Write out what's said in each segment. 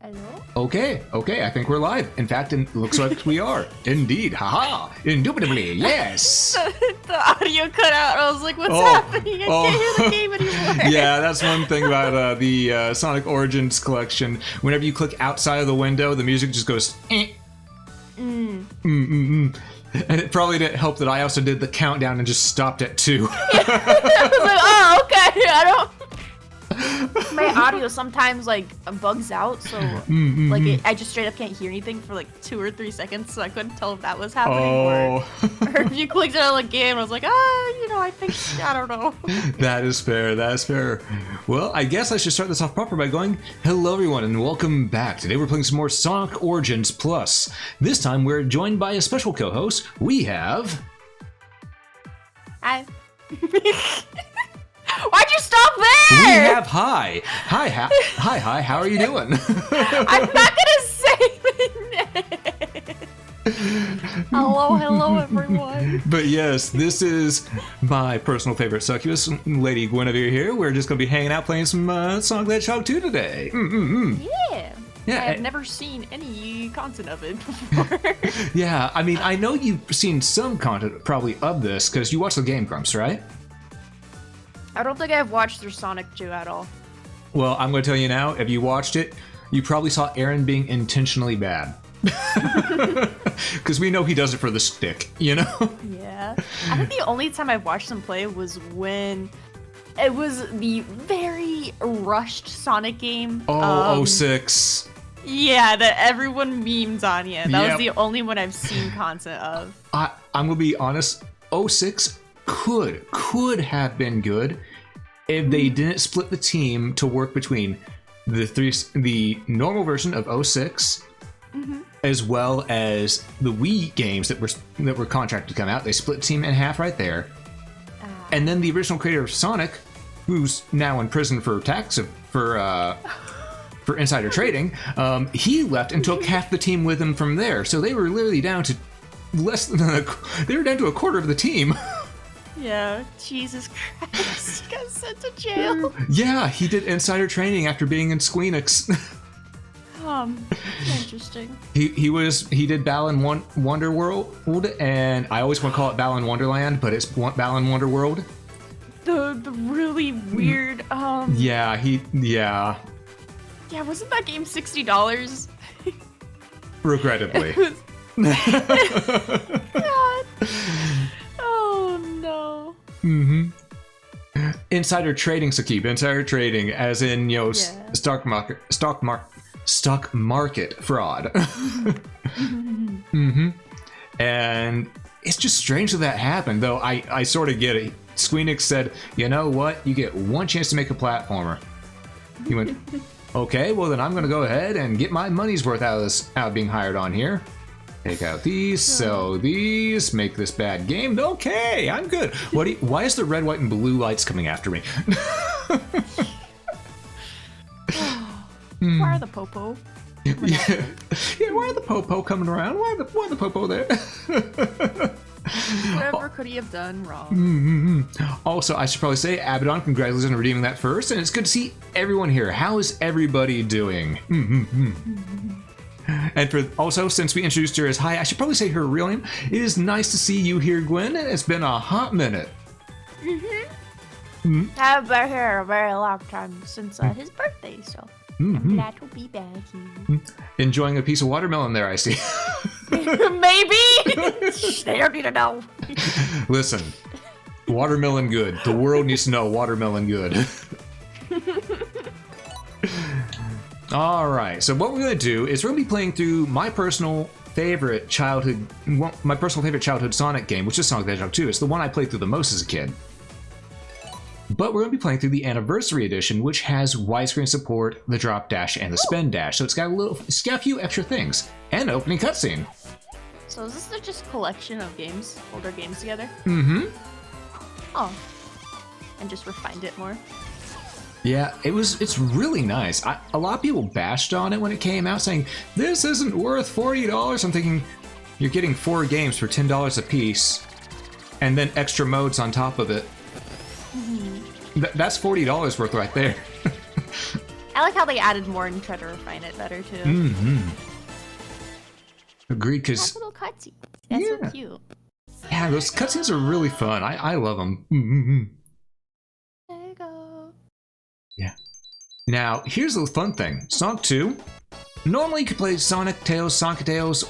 Hello? Okay, I think we're live. In fact, it looks like we are. Indeed, haha, indubitably, yes. The audio cut out. I was like, what's happening? I can't hear the game anymore. Yeah, that's one thing about the Sonic Origins collection. Whenever you click outside of the window, the music just goes. And it probably didn't help that I also did the countdown and just stopped at 2. I was like, oh, okay. I don't. My audio sometimes like bugs out, so I just straight up can't hear anything for like 2 or 3 seconds, so I couldn't tell if that was happening or if you clicked out of the game. I was like, I think I don't know. That is fair. Well, I guess I should start this off proper by going, hello everyone and welcome back. Today we're playing some more Sonic Origins Plus. This time we're joined by a special co-host. We have... Hi. Why'd you stop there? We have Hi, how are you doing? I'm not gonna say my name. Hello, everyone. But yes, this is my personal favorite succubus, Lady Guinevere here. We're just gonna be hanging out playing some Sonic the Hedgehog 2 today. Yeah, I've never seen any content of it before. Yeah, I mean, I know you've seen some content probably of this because you watch the Game Grumps, right? I don't think I've watched their Sonic 2 at all. Well, I'm going to tell you now, if you watched it, you probably saw Aaron being intentionally bad. Because we know he does it for the stick, you know? Yeah. I think the only time I watched them play was when it was the very rushed Sonic game. Oh, 06. Yeah, that everyone memes on. Yeah, that was the only one I've seen content of. I'm going to be honest, 06 could have been good if they didn't split the team to work between the normal version of 06 as well as the Wii games that were contracted to come out. They split the team in half right there. And then the original creator of Sonic, who's now in prison for for insider trading, he left and took half the team with him from there. So they were literally down to they were down to a quarter of the team. Yeah, Jesus Christ, got sent to jail. Yeah, he did insider training after being in Squeenix. Interesting. He did Balan Wonder World, and I always want to call it Balan Wonderland, but it's Balan Wonder World. The really weird. Yeah, Yeah, wasn't that game $60? Regrettably. God. Oh no. Insider trading, Sakib. Insider trading, as in stock market fraud. And it's just strange that happened, though. I sort of get it. Squeenix said, you know what? You get one chance to make a platformer. He went, okay, well then I'm going to go ahead and get my money's worth out of being hired on here. Take out these, sell these, make this bad game. Okay, I'm good. Why is the red, white, and blue lights coming after me? Why are the popo? Yeah, why are the popo coming around? Why the popo there? Whatever could he have done wrong? Also, I should probably say, Abaddon, congratulations on redeeming that first, and it's good to see everyone here. How is everybody doing? And also, since we introduced her as Hi, I should probably say her real name. It is nice to see you here, Gwen, and it's been a hot minute. I've been here a very long time since his birthday, so I'm glad to be back here. Enjoying a piece of watermelon there, I see. Maybe! They don't need to know. Listen, watermelon good. The world needs to know watermelon good. Alright, so what we're going to do is we're going to be playing through my personal favorite childhood Sonic game, which is Sonic the Hedgehog 2. It's the one I played through the most as a kid. But we're going to be playing through the Anniversary Edition, which has widescreen support, the drop dash, and the spin dash. So it's got a few extra things. And an opening cutscene. So is this just a collection of games, older games together? Oh. And just refined it more? Yeah, it's really nice. A lot of people bashed on it when it came out, saying, this isn't worth $40. I'm thinking, you're getting 4 games for $10 a piece, and then extra modes on top of it. That's $40 worth right there. I like how they added more and tried to refine it better too. Mm-hmm. Agreed, because little cutscenes. That's so cute. Yeah, those cutscenes are really fun. I love them. Mm-hmm. There you go. Yeah. Now, here's the fun thing. Sonic 2, normally you could play Sonic, Tails, Sonic Tails,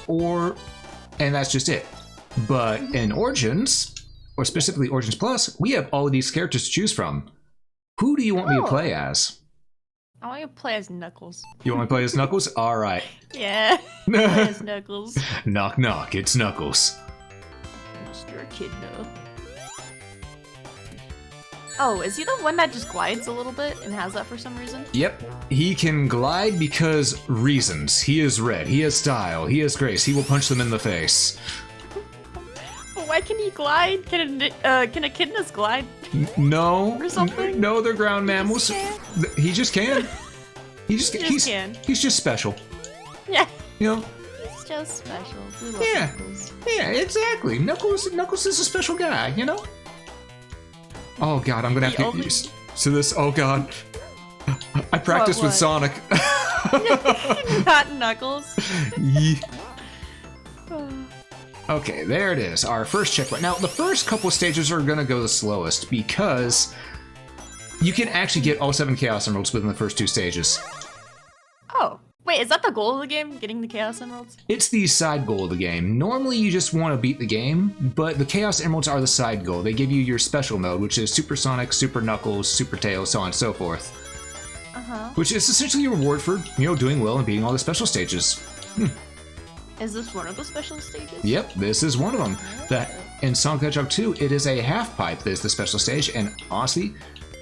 and that's just it. But in Origins, or specifically Origins Plus, we have all of these characters to choose from. Who do you want me to play as? I want you to play as Knuckles. You want me to play as Knuckles? All right. Yeah. Play as Knuckles. Knock, knock. It's Knuckles. You're a kid now. Oh, is he the one that just glides a little bit and has that for some reason? Yep. He can glide because reasons. He is red. He has style. He has grace. He will punch them in the face. Why can he glide? Can echidnas glide? No. Or something? No, they're ground mammals. He just can. He's just special. Yeah. You know? He's just special. We love Knuckles. Yeah, exactly. Knuckles is a special guy, you know? Oh god, I'm gonna have to get used to this. Oh god. I practiced with Sonic. Not Knuckles. Yeah. Okay, there it is. Our first checkpoint. Now, the first couple of stages are gonna go the slowest because you can actually get all 7 Chaos Emeralds within the first 2 stages. Oh. Wait, is that the goal of the game? Getting the Chaos Emeralds? It's the side goal of the game. Normally you just want to beat the game, but the Chaos Emeralds are the side goal. They give you your special mode, which is Super Sonic, Super Knuckles, Super Tails, so on and so forth. Which is essentially a reward for, doing well and beating all the special stages. Is this one of the special stages? Yep, this is one of them. In Sonic the Hedgehog 2, it is a half pipe that is the special stage, and honestly,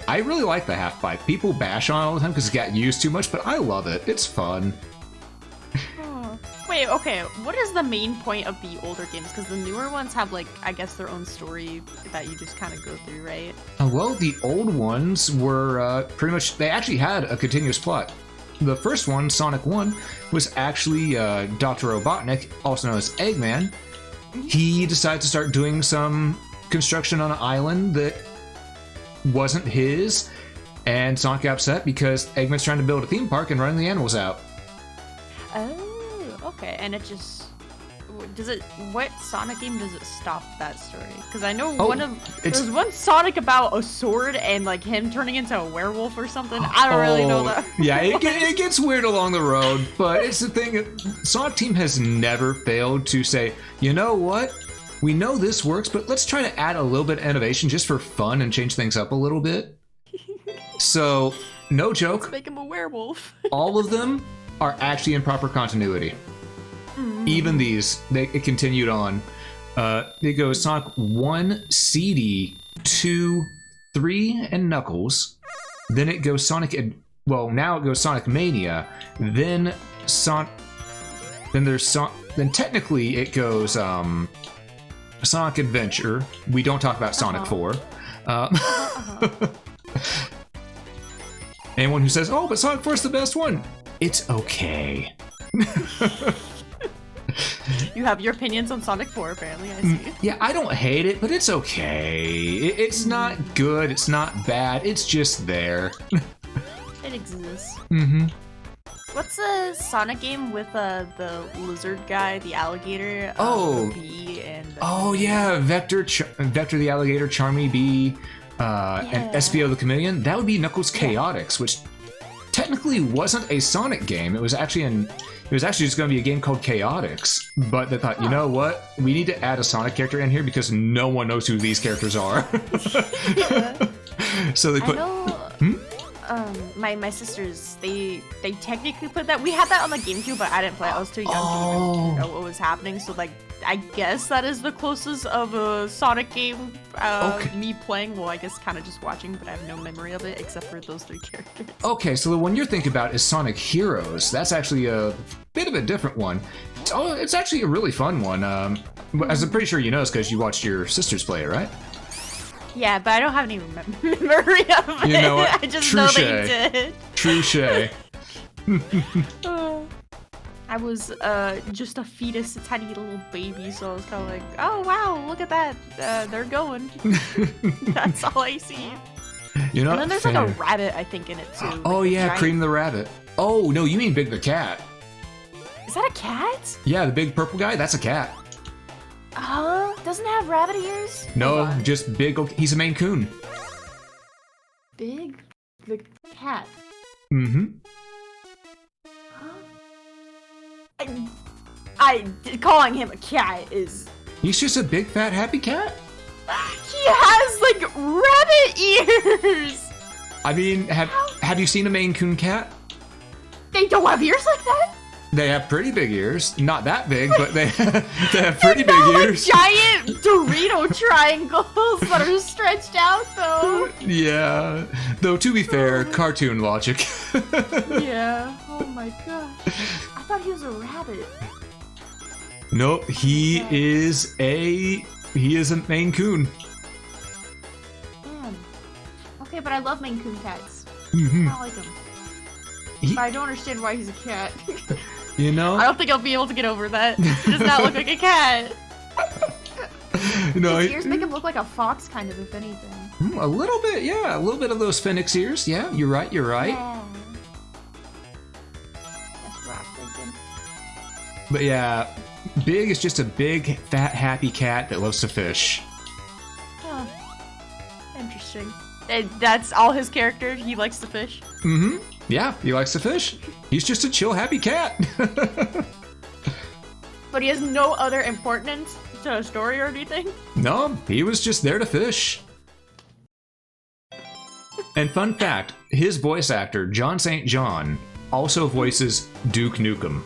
I really like the half pipe. People bash on it all the time because it got used too much, but I love it. It's fun. Wait, okay. What is the main point of the older games? Because the newer ones have, I guess their own story that you just kind of go through, right? Well, the old ones were pretty much, they actually had a continuous plot. The first one, Sonic 1, was actually Dr. Robotnik, also known as Eggman. He decided to start doing some construction on an island that wasn't his, and Sonic got upset because Eggman's trying to build a theme park and running the animals out. Oh, okay. And it just what Sonic game does it stop that story? Because I know there's one Sonic about a sword and him turning into a werewolf or something. I don't really know that. Yeah, it gets weird along the road, but it's the thing. Sonic Team has never failed to say, you know what? We know this works, but let's try to add a little bit of innovation just for fun and change things up a little bit. So, no joke. Let's make him a werewolf. All of them are actually in proper continuity. Even these, it continued on. It goes Sonic 1, CD, 2, 3, and Knuckles. Then it goes now it goes Sonic Mania. Then then technically it goes Sonic Adventure. We don't talk about Sonic 4. Anyone who says, "Oh, but Sonic 4 is the best one," it's okay. You have your opinions on Sonic 4, apparently. I see. Yeah, I don't hate it, but it's okay. It's not good. It's not bad. It's just there. It exists. Mm-hmm. What's the Sonic game with the lizard guy, the alligator, the bee, and yeah, Vector the alligator, Charmy Bee, and Espio the chameleon? That would be Knuckles Chaotix, which technically wasn't a Sonic game. It was actually just going to be a game called Chaotix, but they thought, you know what? We need to add a Sonic character in here because no one knows who these characters are. So they put. My sisters, they technically put that. We had that on the GameCube, but I didn't play it. I was too young to even know what was happening. So I guess that is the closest of a Sonic game. Me playing. Well, I guess kind of just watching, but I have no memory of it except for those 3 characters. Okay, so the one you're thinking about is Sonic Heroes. That's actually a bit of a different one. It's actually a really fun one. As I'm pretty sure you know, it's because you watched your sisters play it, right? Yeah, but I don't have any memory of it. You know what? I just know they did. Touché. I was just a fetus, a tiny little baby, so I was kind of like, oh wow, look at that. They're going. That's all I see. You know, and then there's like a rabbit, I think, in it too. Oh like yeah, Cream the rabbit. Oh no, you mean Big the cat? Is that a cat? Yeah, the big purple guy. That's a cat. Doesn't it have rabbit ears? No, just Big. He's a Maine Coon. Big the cat. Mm-hmm. I calling him a cat is. He's just a big fat happy cat. He has like rabbit ears. I mean, have you seen a Maine Coon cat? They don't have ears like that. They have pretty big ears. Not that big, but they have pretty big ears. Giant Dorito triangles that are stretched out, though. Yeah. Though to be fair, cartoon logic. Yeah. Oh my gosh. I thought he was a rabbit. Nope. He is a Maine Coon. Man. Okay, but I love Maine Coon cats. Mm-hmm. I like him. But I don't understand why he's a cat. You know? I don't think I'll be able to get over that. He does not look like a cat. No, his ears make him look like a fox, kind of, if anything. A little bit, yeah. A little bit of those phoenix ears. Yeah, you're right, you're right. Yeah. That's what I'm thinking. But yeah, Big is just a big, fat, happy cat that loves to fish. Huh. Interesting. That's all his character? He likes to fish? Mm-hmm. Yeah, he likes to fish. He's just a chill, happy cat. But he has no other importance to a story or anything? No, he was just there to fish. And fun fact, his voice actor, John St. John, also voices Duke Nukem.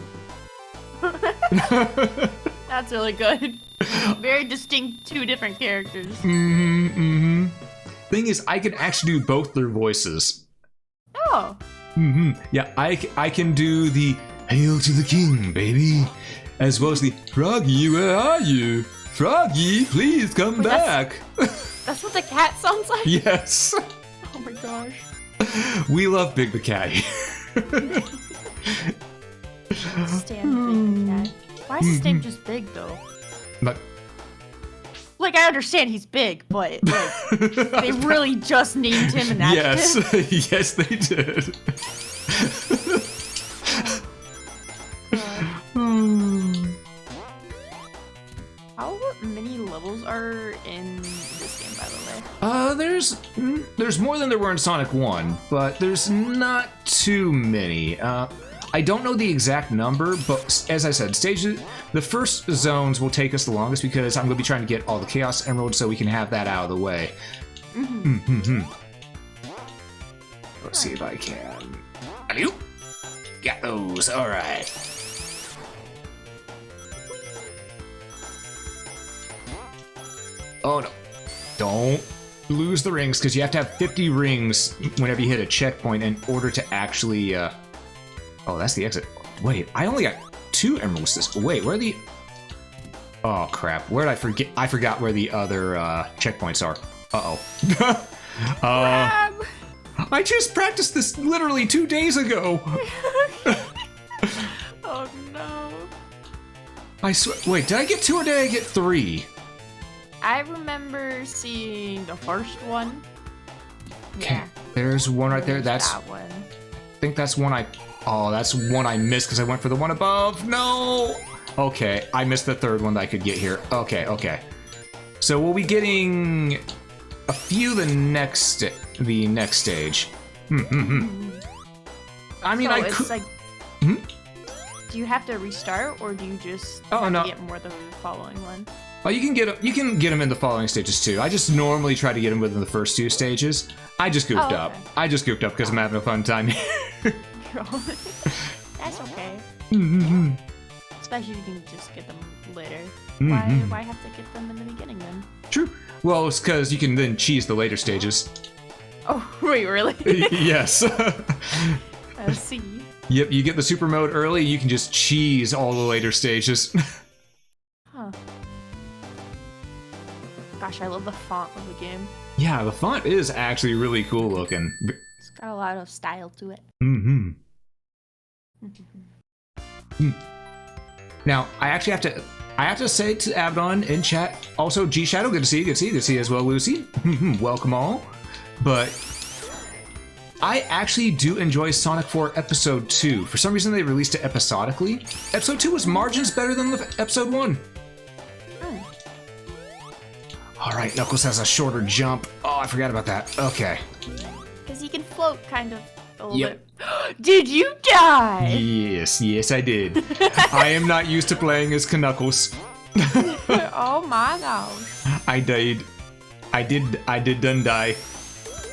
That's really good. Very distinct two different characters. Mm-hmm, mm-hmm. Thing is, I can actually do both their voices. Oh. Mm-hmm. Yeah, I can do the Hail to the King, baby, as well as the Froggy, where are you? Froggy, please come back. That's what the cat sounds like? Yes. Oh my gosh. We love Big the Cat here. Stand Big Cat. Why is his name just Big, though? But like, I understand he's big, but like, they really just named him an adjective. Yes, yes, they did. How many levels are in this game, by the way? There's more than there were in Sonic 1, but there's not too many. I don't know the exact number, but as I said, the first zones will take us the longest because I'm going to be trying to get all the Chaos Emeralds so we can have that out of the way. Let's see if I can. Alley-oop! Got those, alright. Oh no. Don't lose the rings, because you have to have 50 rings whenever you hit a checkpoint in order to actually, Oh, that's the exit. Wait, I only got 2 emeralds wait, where are the... Oh, crap. Where did I forget? I forgot where the other, checkpoints are. Uh-oh. I just practiced this literally 2 days ago! Oh, no. I swear... Wait, did I get 2 or did I get 3? I remember seeing the first one. Okay, yeah. There's one right there. That one. I think that's one Oh, that's one I missed because I went for the one above. No! Okay, I missed the third one that I could get here. Okay, okay. So we'll be getting a few the next stage. I mean, so I it's could... like... Do you have to restart, or do you just get more than the following one? Oh, you can get them in the following stages too. I just normally try to get them within the first 2 stages. I just goofed up. I just goofed up because I'm having a fun time here. That's okay. Especially if you can just get them later. Why have to get them in the beginning then? True. Well, it's because you can then cheese the later stages. Oh, wait, really? Yes. I see. Yep, you get the super mode early, you can just cheese all the later stages. Huh. Gosh, I love the font of the game. Yeah, the font is actually really cool looking. It's got a lot of style to it. Now, I have to say to Abaddon in chat, also G Shadow, good to see you, good to see you as well, Lucy. Welcome all. But I actually do enjoy Sonic 4 Episode 2. For some reason, they released it episodically. Episode 2 was margins better than Episode 1. All right, Knuckles has a shorter jump. Oh, I forgot about that. Okay. Because he can float kind of a little bit. Did you die? Yes, I did. I am not used to playing as Knuckles. Oh my gosh. I died. I did done die.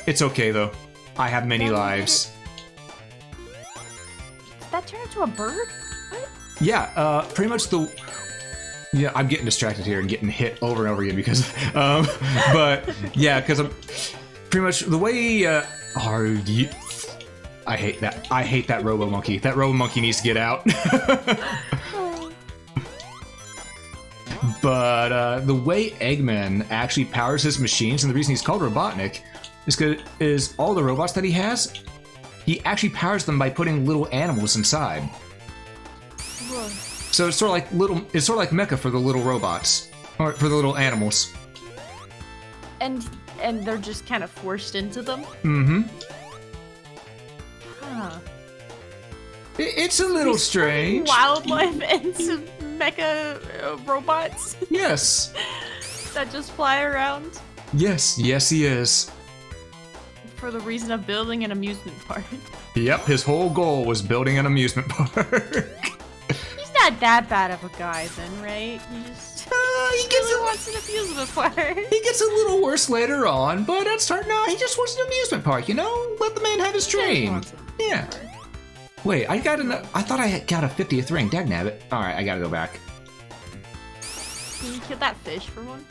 It's okay though. I have many lives. Did that turn into a bird? What? Yeah, pretty much the... Yeah, I'm getting distracted here and getting hit over and over again because... but, yeah, because I'm... Pretty much the way... are you... I hate that. I hate that Robo Monkey. That Robo Monkey needs to get out. But the way Eggman actually powers his machines, and the reason he's called Robotnik, is all the robots that he has, he actually powers them by putting little animals inside. Whoa. So it's sort of like Mecha for the little robots, or for the little animals. And they're just kind of forced into them. Mm-hmm. Huh. It's a little strange. Wildlife and some mecha robots. Yes. That just fly around. Yes, he is. For the reason of building an amusement park. Yep, his whole goal was building an amusement park. He's not that bad of a guy then, right? He just wants an amusement park. He gets a little worse later on, but at start, no, he just wants an amusement park, you know? Let the man have his dream. Yeah. Wait, I thought I got a 50th ring. Dagnabbit. Alright, I gotta go back. Can you kill that fish for one?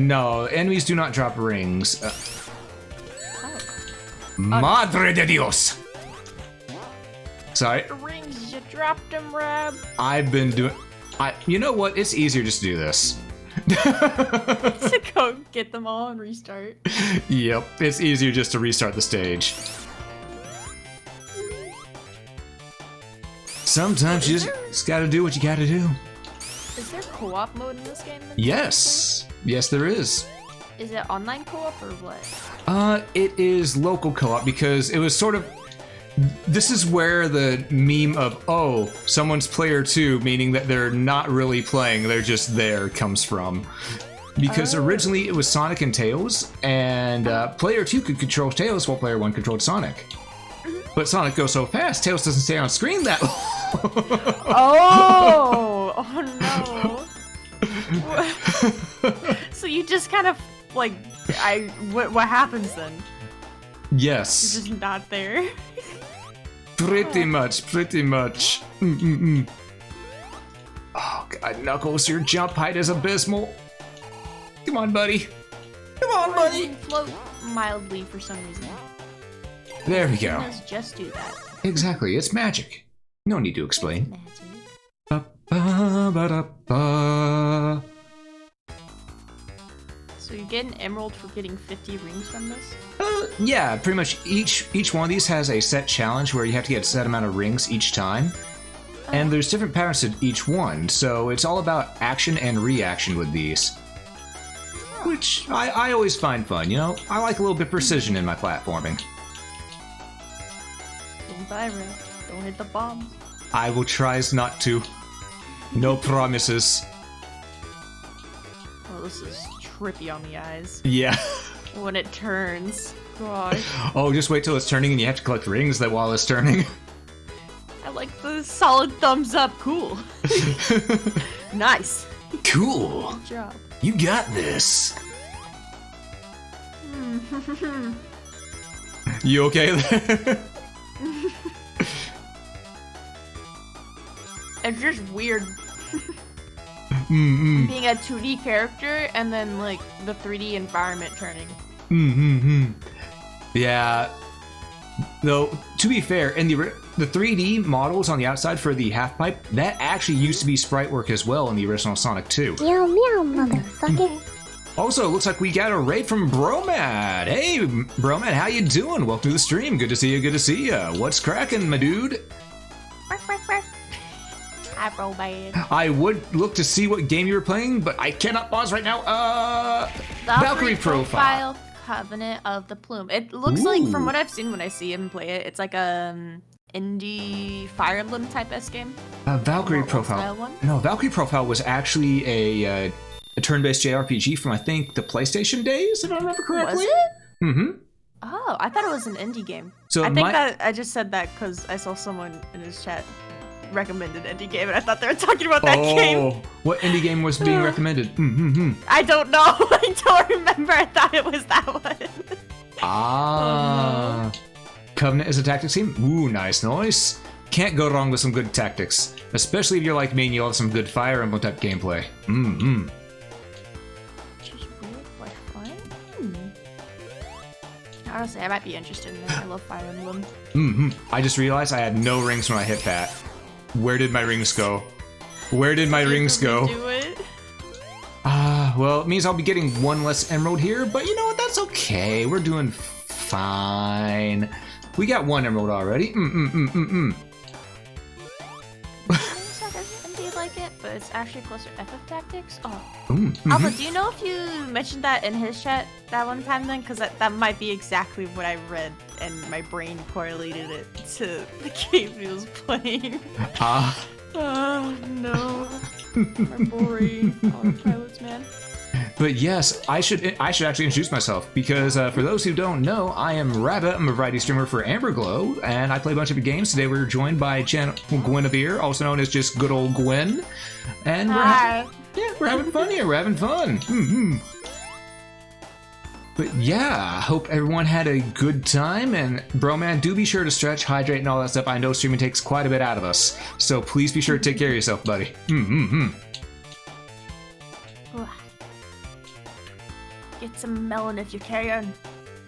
No. Enemies do not drop rings. Oh. Madre de Dios! Sorry. Rings, you dropped them, Rab. I've been doing... You know what? It's easier just to do this. To go get them all and restart. Yep, it's easier just to restart the stage. Sometimes you just gotta do what you gotta do. Is there co-op mode in this game? Then? Yes. Yes, there is. Is it online co-op or what? It is local co-op because it was sort of... This is where the meme of, oh, someone's player 2, meaning that they're not really playing, they're just there, comes from. Because originally it was Sonic and Tails, and player 2 could control Tails while player 1 controlled Sonic. But Sonic goes so fast, Tails doesn't stay on screen that long. Oh no. So you just kind of, like, what happens then? Yes. You're just not there. Pretty much. Oh god, Knuckles, your jump height is abysmal. Come on, buddy. Come on, buddy. You float mildly for some reason. There we go. Let's just do that. Exactly, it's magic. No need to explain. Magic. Ba-ba-ba-da-ba. So you get an emerald for getting 50 rings from this? Yeah, pretty much each one of these has a set challenge where you have to get a set amount of rings each time. And there's different patterns to each one, so it's all about action and reaction with these. Which I always find fun, you know? I like a little bit of precision in my platforming. Don't die, Red. Don't hit the bombs. I will try not to. No promises. Oh, this is trippy on the eyes. Yeah. When it turns. Gosh. Oh, just wait till it's turning and you have to collect rings that while it's turning. I like the solid thumbs up. Cool. Nice. Cool. Good job. You got this. You okay there? It's just weird. Being a 2D character and then like the 3D environment turning. Yeah. Though, to be fair, in the 3D models on the outside for the half pipe, that actually used to be sprite work as well in the original Sonic 2. Meow meow, motherfucker. Also, it looks like we got a raid from Bromad. Hey, Bromad, how you doing? Welcome to the stream. Good to see you. Good to see you. What's cracking, my dude? Hi, Bromad. I would look to see what game you were playing, but I cannot pause right now. Valkyrie Profile. Covenant of the Plume. It looks like, from what I've seen when I see him play it, it's like a indie Fire Emblem type S game. Valkyrie Profile. No, Valkyrie Profile was actually a turn-based JRPG from, I think, the PlayStation days, if I remember correctly. Was it? Mm-hmm. Oh, I thought it was an indie game. So I think that I just said that because I saw someone in his chat recommended indie game, and I thought they were talking about that game. Oh, what indie game was being recommended? I don't know. I don't remember. I thought it was that one. Ah. Covenant is a tactics game? Ooh, nice. Can't go wrong with some good tactics. Especially if you're like me and you have some good Fire Emblem type gameplay. Honestly, I might be interested in this. I love Fire Emblem. I just realized I had no rings when I hit that. Where did my rings go? Where did my rings go? Do it. Well, it means I'll be getting one less emerald here, but you know what? That's okay. We're doing fine. We got one emerald already. Indeed like it, but it's actually closer to FF Tactics. Oh. Alpha, do you know if you mentioned that in his chat that one time then? Because that might be exactly what I read, and my brain correlated it to the game he was playing. Oh, no. My brain. Autopilots, man. But yes, I should actually introduce myself, because for those who don't know, I am Rabbit. I'm a variety streamer for Amberglow, and I play a bunch of games. Today we're joined by Guinevere, also known as just good old Gwen. And we're having fun here. We're having fun. But yeah, I hope everyone had a good time, and bro man, do be sure to stretch, hydrate, and all that stuff. I know streaming takes quite a bit out of us, so please be sure to take care of yourself, buddy. Get some melon if you can.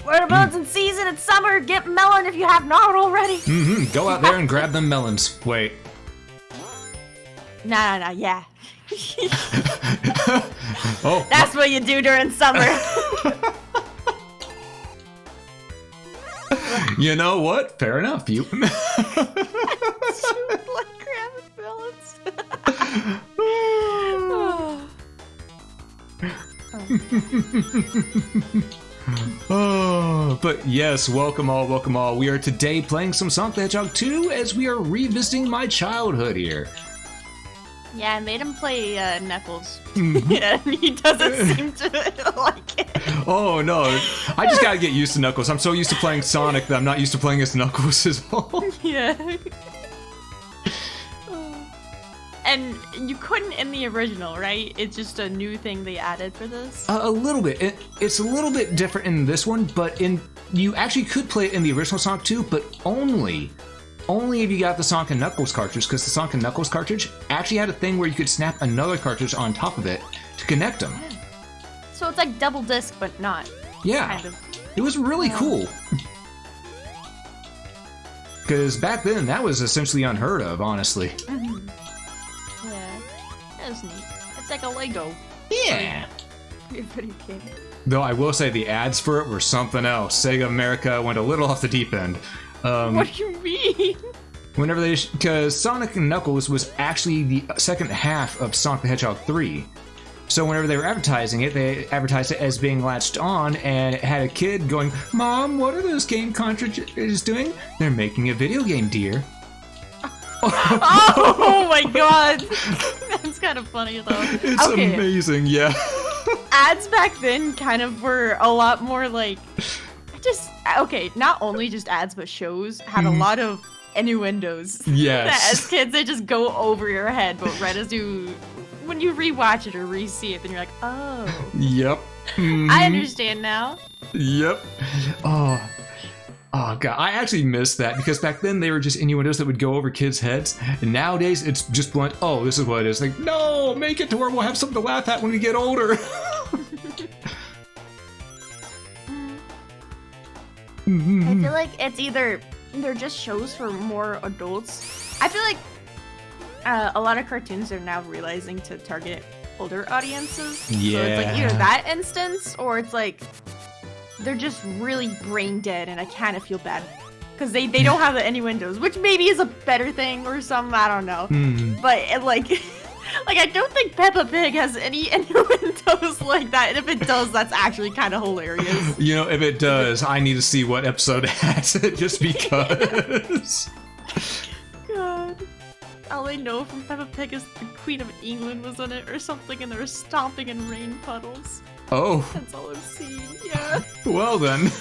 Watermelons in season, it's summer. Get melon if you have not already. Go out there and grab them melons. Wait. Nah, yeah. Oh. That's what you do during summer. You know what? Fair enough. You. Like grabbing melons. Oh, but yes, welcome all. We are today playing some Sonic the Hedgehog 2 as we are revisiting my childhood here. Yeah, I made him play Knuckles, and he doesn't seem to like it. Oh no, I just gotta get used to Knuckles. I'm so used to playing Sonic that I'm not used to playing as Knuckles as well. Yeah. And you couldn't in the original, right? It's just a new thing they added for this? A little bit. It's a little bit different in this one, but you actually could play it in the original Sonic 2, but only if you got the Sonic and Knuckles cartridge, because the Sonic and Knuckles cartridge actually had a thing where you could snap another cartridge on top of it to connect them. So it's like double disc, but not. Yeah. Kind of. It was really cool. Because back then, that was essentially unheard of, honestly. Yeah, that was neat. It's like a Lego. Yeah. Video game. Though I will say the ads for it were something else. Sega America went a little off the deep end. What do you mean? Because Sonic and Knuckles was actually the second half of Sonic the Hedgehog 3. So whenever they were advertising it, they advertised it as being latched on, and it had a kid going, "Mom, what are those game cartridges doing? They're making a video game, dear." Oh my god! That's kind of funny though. It's amazing, yeah. Ads back then kind of were a lot more like, not only just ads, but shows had a lot of innuendos. Yes. That as kids, they just go over your head, but when you rewatch it or re-see it, then you're like, oh. Yep. I understand now. Yep. Oh god, I actually missed that, because back then they were just innuendos that would go over kids' heads, and nowadays it's just blunt, oh, this is what it is. Like, no, make it to where we'll have something to laugh at when we get older. I feel like it's either they're just shows for more adults. I feel like a lot of cartoons are now realizing to target older audiences. Yeah. So it's like either that instance, or it's like they're just really brain dead, and I kind of feel bad because they don't have the innuendos, which maybe is a better thing or something. I don't know. But like Like, I don't think Peppa Pig has any innuendos like that, and if it does, that's actually kind of hilarious. You know, if it does, I need to see what episode has it, just because. God. All I know from Peppa Pig is the Queen of England was in it or something, and they were stomping in rain puddles. Oh. That's all I've seen, yeah. Well then.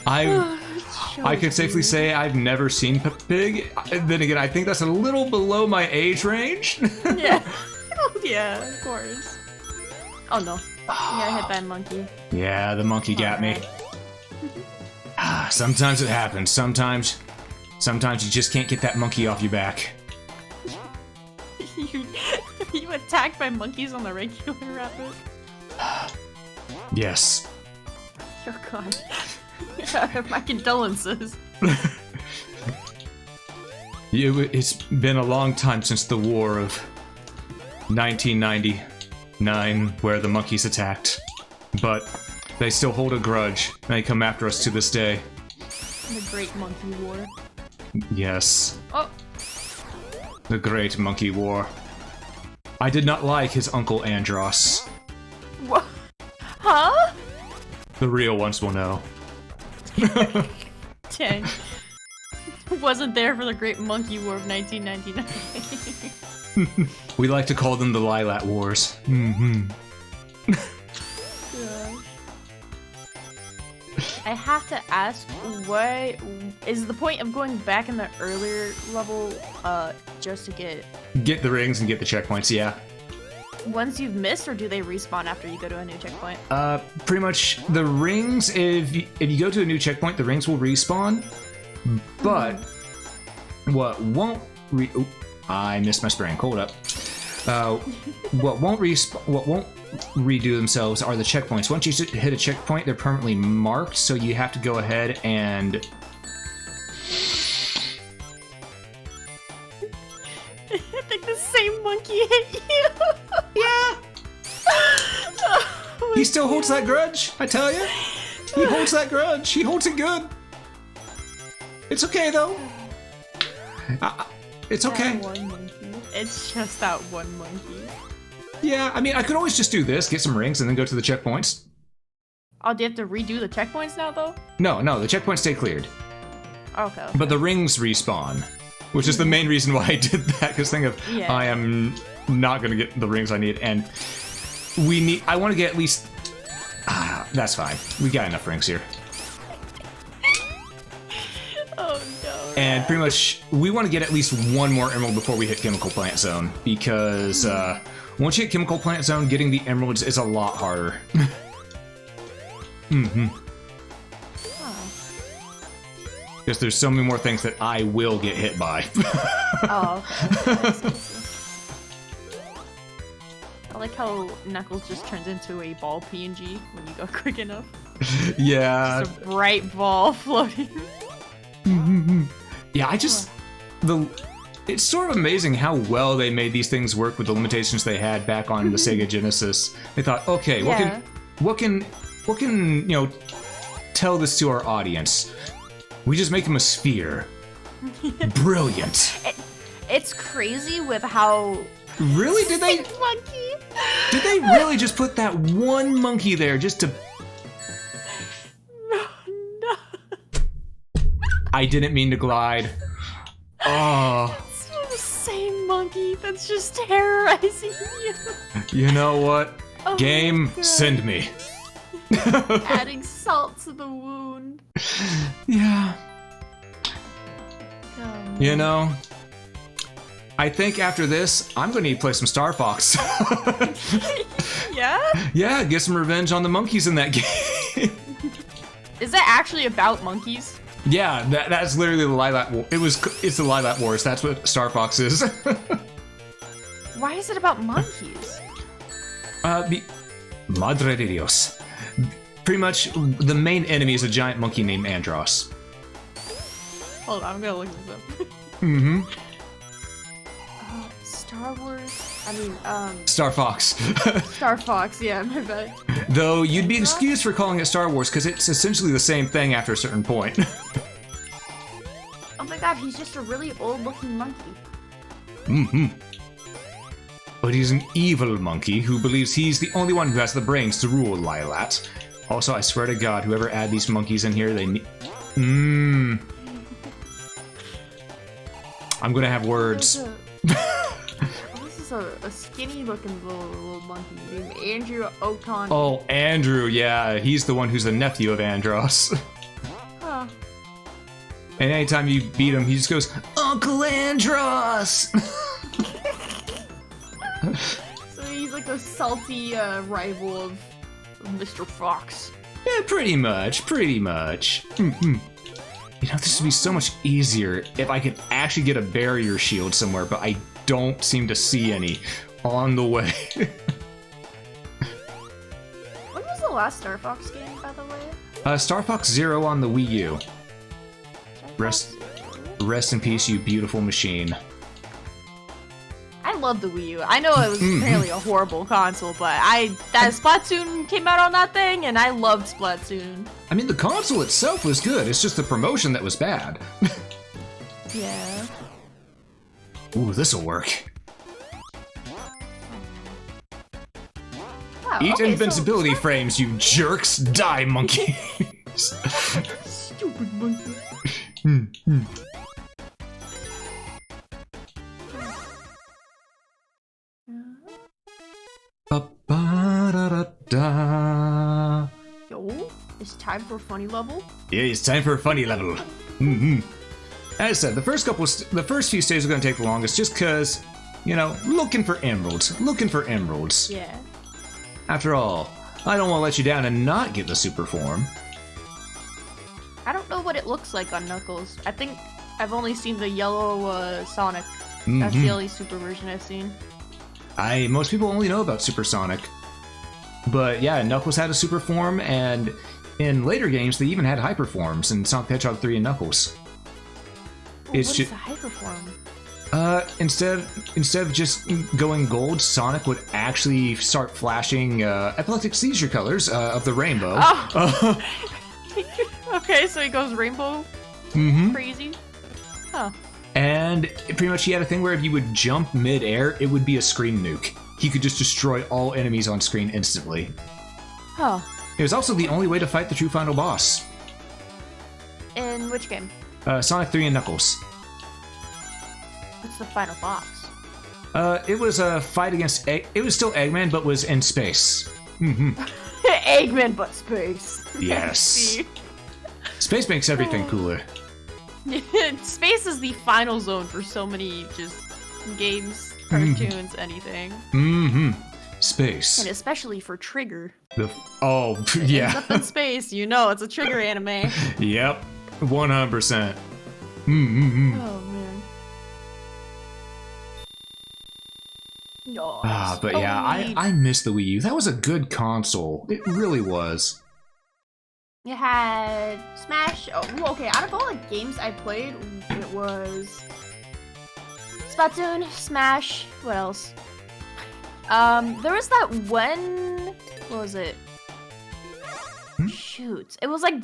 I can safely say I've never seen Peppa Pig. Then again, I think that's a little below my age range. Yeah. Yeah, of course. Oh no. I got hit by a monkey. Yeah, the monkey got me. Sometimes it happens. Sometimes you just can't get that monkey off your back. You attacked by monkeys on the regular Rabbit? Yes. Oh god. My condolences. It's been a long time since the war of 1999, where the monkeys attacked. But they still hold a grudge, and they come after us to this day. The Great Monkey War. Yes. Oh. The Great Monkey War. I did not like his Uncle Andros. What? Huh? The real ones will know. Dang. Wasn't there for the Great Monkey War of 1999. We like to call them the Lilac Wars. Mm-hmm. I have to ask, what is the point of going back in the earlier level, just to get the rings and get the checkpoints, yeah. Once you've missed, or do they respawn after you go to a new checkpoint? Pretty much the rings, if you go to a new checkpoint, the rings will respawn, but what won't I missed my spring, hold up. What won't redo themselves are the checkpoints. Once you hit a checkpoint, they're permanently marked, so you have to go ahead and... I think the same monkey hit you. Yeah. Oh, he still holds that grudge, I tell you. He holds that grudge. He holds it good. It's okay, though. It's okay. That one monkey. It's just that one monkey. Yeah, I mean, I could always just do this, get some rings, and then go to the checkpoints. Oh, do you have to redo the checkpoints now, though? No, the checkpoints stay cleared. Okay. But the rings respawn, which is the main reason why I did that, because I am not going to get the rings I need, and I want to get at least... that's fine. We got enough rings here. Oh, no. And pretty much, we want to get at least one more emerald before we hit Chemical Plant Zone, because once you hit Chemical Plant Zone, getting the emeralds is a lot harder. Because there's so many more things that I will get hit by. Oh, okay. I like how Knuckles just turns into a ball PNG when you go quick enough. Yeah. Just a bright ball floating. Yeah, it's sort of amazing how well they made these things work with the limitations they had back on the Sega Genesis. They thought, okay, what can tell this to our audience? We just make him a sphere. Brilliant. It's crazy with how... Really? Did they really just put that one monkey there just to... No. I didn't mean to glide. Oh. It's the same monkey that's just terrorizing you. You know what? Oh, Game, send me. Adding salt to the wound. Yeah. You know, I think after this, I'm going to need to play some Star Fox. Yeah? Yeah, get some revenge on the monkeys in that game. Is that actually about monkeys? Yeah, that's literally the Lilac War. It's the Lilac Wars. That's what Star Fox is. Why is it about monkeys? Madre de Dios. Pretty much, the main enemy is a giant monkey named Andros. Hold on, I'm gonna look this up. Star Wars? Star Fox. Star Fox, yeah, my bad. Though, you'd be excused for calling it Star Wars, because it's essentially the same thing after a certain point. Oh my god, he's just a really old-looking monkey. But he's an evil monkey who believes he's the only one who has the brains to rule Lilat. Also, I swear to God, whoever add these monkeys in here, they need... I'm gonna have words. This is a skinny-looking little monkey named Andrew Okon. Oh, Andrew, yeah. He's the one who's the nephew of Andros. Huh. And anytime you beat him, he just goes, Uncle Andros! So he's like a salty rival of Mr. Fox. Yeah, pretty much. You know, this would be so much easier if I could actually get a barrier shield somewhere, but I don't seem to see any on the way. When was the last Star Fox game, by the way? Star Fox Zero on the Wii U. Rest in peace, you beautiful machine. I love the Wii U. I know it was apparently a horrible console, but that Splatoon came out on that thing, and I loved Splatoon. I mean, the console itself was good. It's just the promotion that was bad. Yeah. Ooh, this'll work. Wow, Eat okay, invincibility frames, you jerks! Die, monkeys! Stupid monkey. Ba-ba-da-da-da. Yo, it's time for a funny level. Yeah, it's time for a funny level. As I said, the first few stages are going to take the longest just because, you know, looking for emeralds. Yeah. After all, I don't want to let you down and not get the super form. I don't know what it looks like on Knuckles. I think I've only seen the yellow Sonic. That's the only super version I've seen. Most people only know about Supersonic. But yeah, Knuckles had a super form, and in later games they even had hyper forms in Sonic the Hedgehog 3 and Knuckles. Well, what is a hyper form? Instead of just going gold, Sonic would actually start flashing epileptic seizure colors of the rainbow. Oh. Okay, so he goes rainbow crazy. Huh. And pretty much he had a thing where if you would jump mid-air, it would be a screen nuke. He could just destroy all enemies on screen instantly. Huh. It was also the only way to fight the true final boss. In which game? Sonic 3 and Knuckles. What's the final boss? It was a fight against it was still Eggman, but was in space. Eggman, but space. Yes. Space makes everything cooler. Space is the final zone for so many just games, cartoons, anything. Space. And especially for Trigger. Yeah. Ends up in space, you know, it's a Trigger anime. Yep. 100%. Oh man. No, but yeah, I miss the Wii U. That was a good console. It really was. You had Smash. Oh, okay. Out of all the games I played, it was Splatoon, Smash. What else? There was that one. What was it? Shoot! It was like